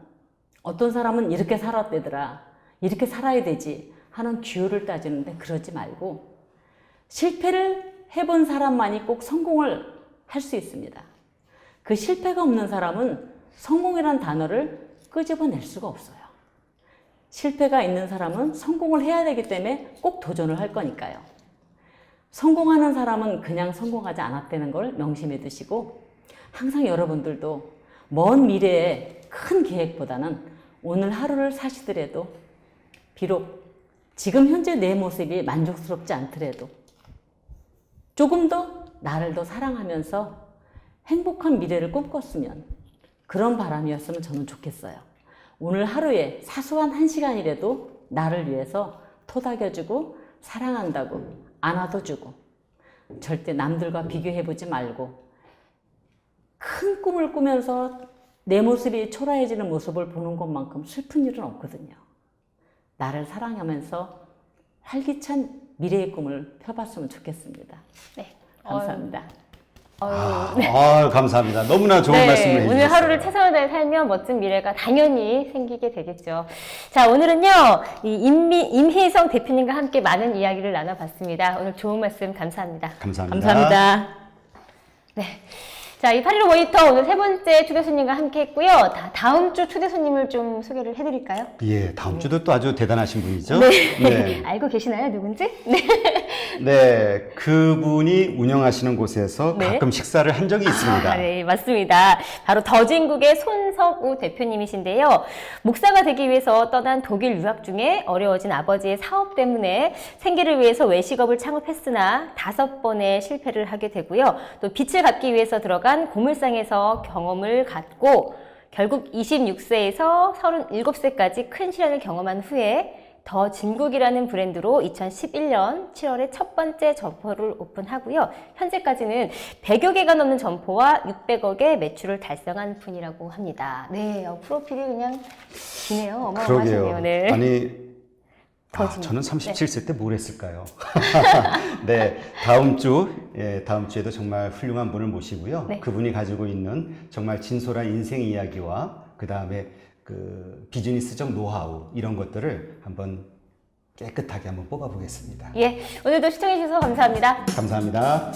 어떤 사람은 이렇게 살았대더라, 이렇게 살아야 되지 하는 기호를 따지는데 그러지 말고 실패를 해본 사람만이 꼭 성공을 할 수 있습니다. 그 실패가 없는 사람은 성공이라는 단어를 끄집어낼 수가 없어요. 실패가 있는 사람은 성공을 해야 되기 때문에 꼭 도전을 할 거니까요. 성공하는 사람은 그냥 성공하지 않았다는 걸 명심해 두시고 항상 여러분들도 먼 미래의 큰 계획보다는 오늘 하루를 사시더라도 비록 지금 현재 내 모습이 만족스럽지 않더라도 조금 더 나를 더 사랑하면서 행복한 미래를 꿈꿨으면 그런 바람이었으면 저는 좋겠어요. 오늘 하루에 사소한 1시간이라도 나를 위해서 토닥여주고 사랑한다고 안아도 주고 절대 남들과 비교해보지 말고 큰 꿈을 꾸면서 내 모습이 초라해지는 모습을 보는 것만큼 슬픈 일은 없거든요. 나를 사랑하면서 활기찬 미래의 꿈을 펴봤으면 좋겠습니다. 네. 감사합니다. 감사합니다. 너무나 좋은 말씀을 해주셨어요. 오늘 하루를 최선을 다해 살면 멋진 미래가 당연히 생기게 되겠죠. 자, 오늘은요, 임희성 대표님과 함께 많은 이야기를 나눠봤습니다. 오늘 좋은 말씀 감사합니다. 감사합니다. 감사합니다. 네. 자, 이 8.15 모니터 오늘 세 번째 초대 손님과 함께 했고요. 다음 주 초대 손님을 좀 소개를 해드릴까요? 예, 다음 주도 또 아주 대단하신 분이죠. 네. 알고 계시나요? 누군지? 네. 네, 그분이 운영하시는 곳에서 네. 가끔 식사를 한 적이 있습니다. 네, 맞습니다. 바로 더진국의 손석우 대표님이신데요. 목사가 되기 위해서 떠난 독일 유학 중에 어려워진 아버지의 사업 때문에 생계를 위해서 외식업을 창업했으나 5번의 실패를 하게 되고요. 또 빚을 갚기 위해서 들어간 고물상에서 경험을 갖고 결국 26세에서 37세까지 큰 시련을 경험한 후에 더 진국이라는 브랜드로 2011년 7월에 첫 번째 점포를 오픈하고요. 현재까지는 100여 개가 넘는 점포와 600억의 매출을 달성한 분이라고 합니다. 네, 프로필이 그냥 기네요. 어마어마하시네요. 그러게요. 네. 아니, 저는 37세 때 뭘 했을까요? 네, 다음 주에도 정말 훌륭한 분을 모시고요. 네. 그분이 가지고 있는 정말 진솔한 인생 이야기와 그 다음에 그 비즈니스적 노하우 이런 것들을 한번 깨끗하게 한번 뽑아보겠습니다. 예, 오늘도 시청해주셔서 감사합니다. 감사합니다.